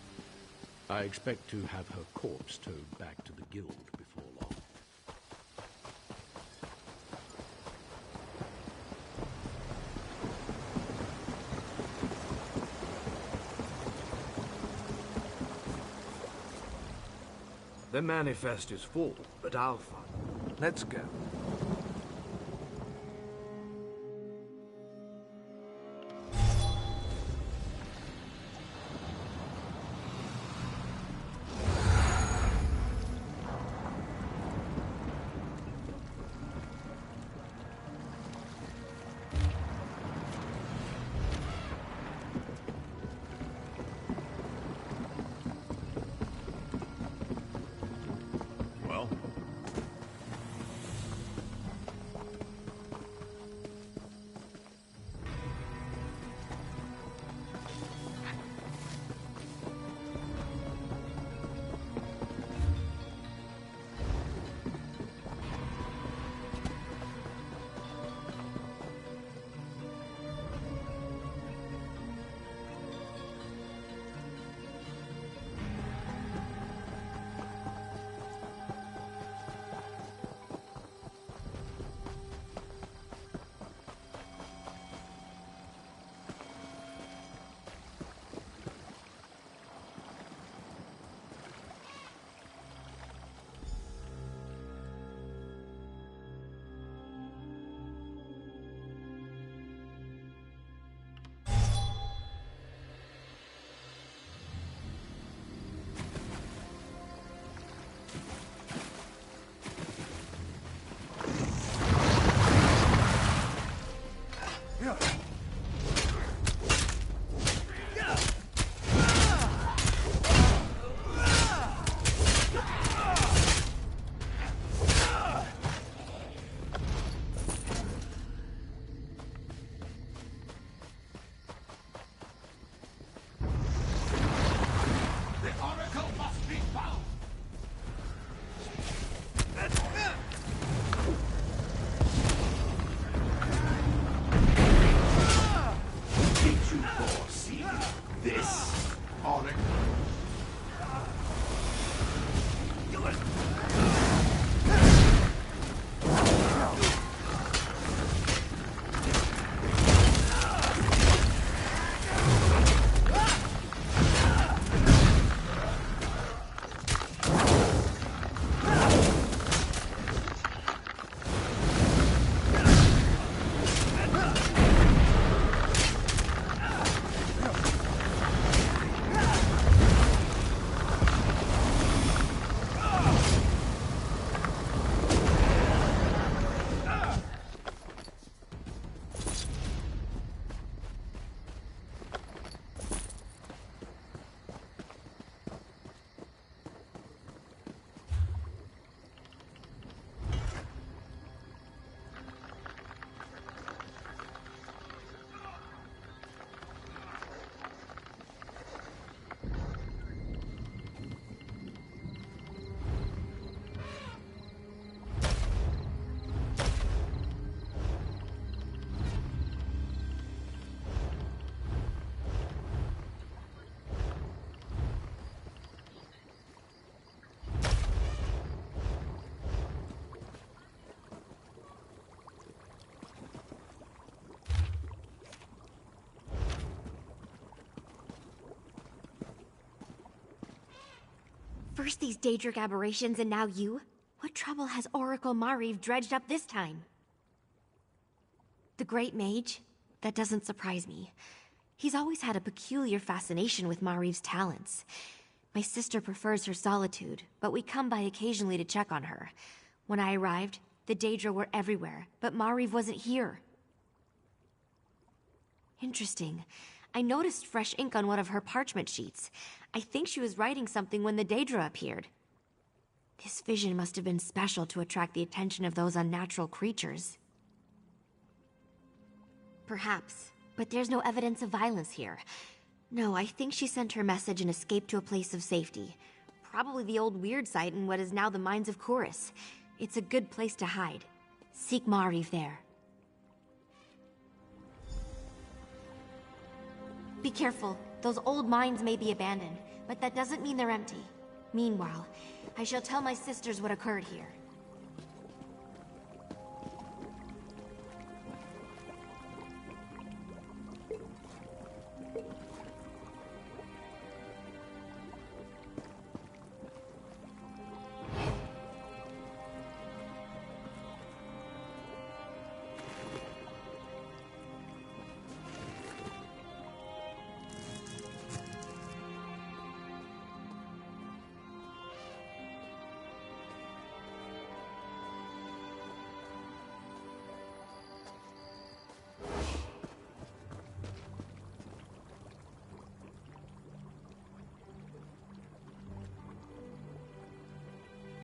I expect to have her corpse towed back to the guild before long. The manifest is full, but I'll find. Let's go. First these Daedric aberrations and now you? What trouble has Oracle Mariv dredged up this time? The Great Mage? That doesn't surprise me. He's always had a peculiar fascination with Mariv's talents. My sister prefers her solitude, but we come by occasionally to check on her. When I arrived, the Daedra were everywhere, but Mariv wasn't here. Interesting. I noticed fresh ink on one of her parchment sheets. I think she was writing something when the Daedra appeared. This vision must have been special to attract the attention of those unnatural creatures. Perhaps, but there's no evidence of violence here. No, I think she sent her message and escaped to a place of safety. Probably the old weird site in what is now the mines of Chorus. It's a good place to hide. Seek Mariv there. Be careful. Those old mines may be abandoned, but that doesn't mean they're empty. Meanwhile, I shall tell my sisters what occurred here.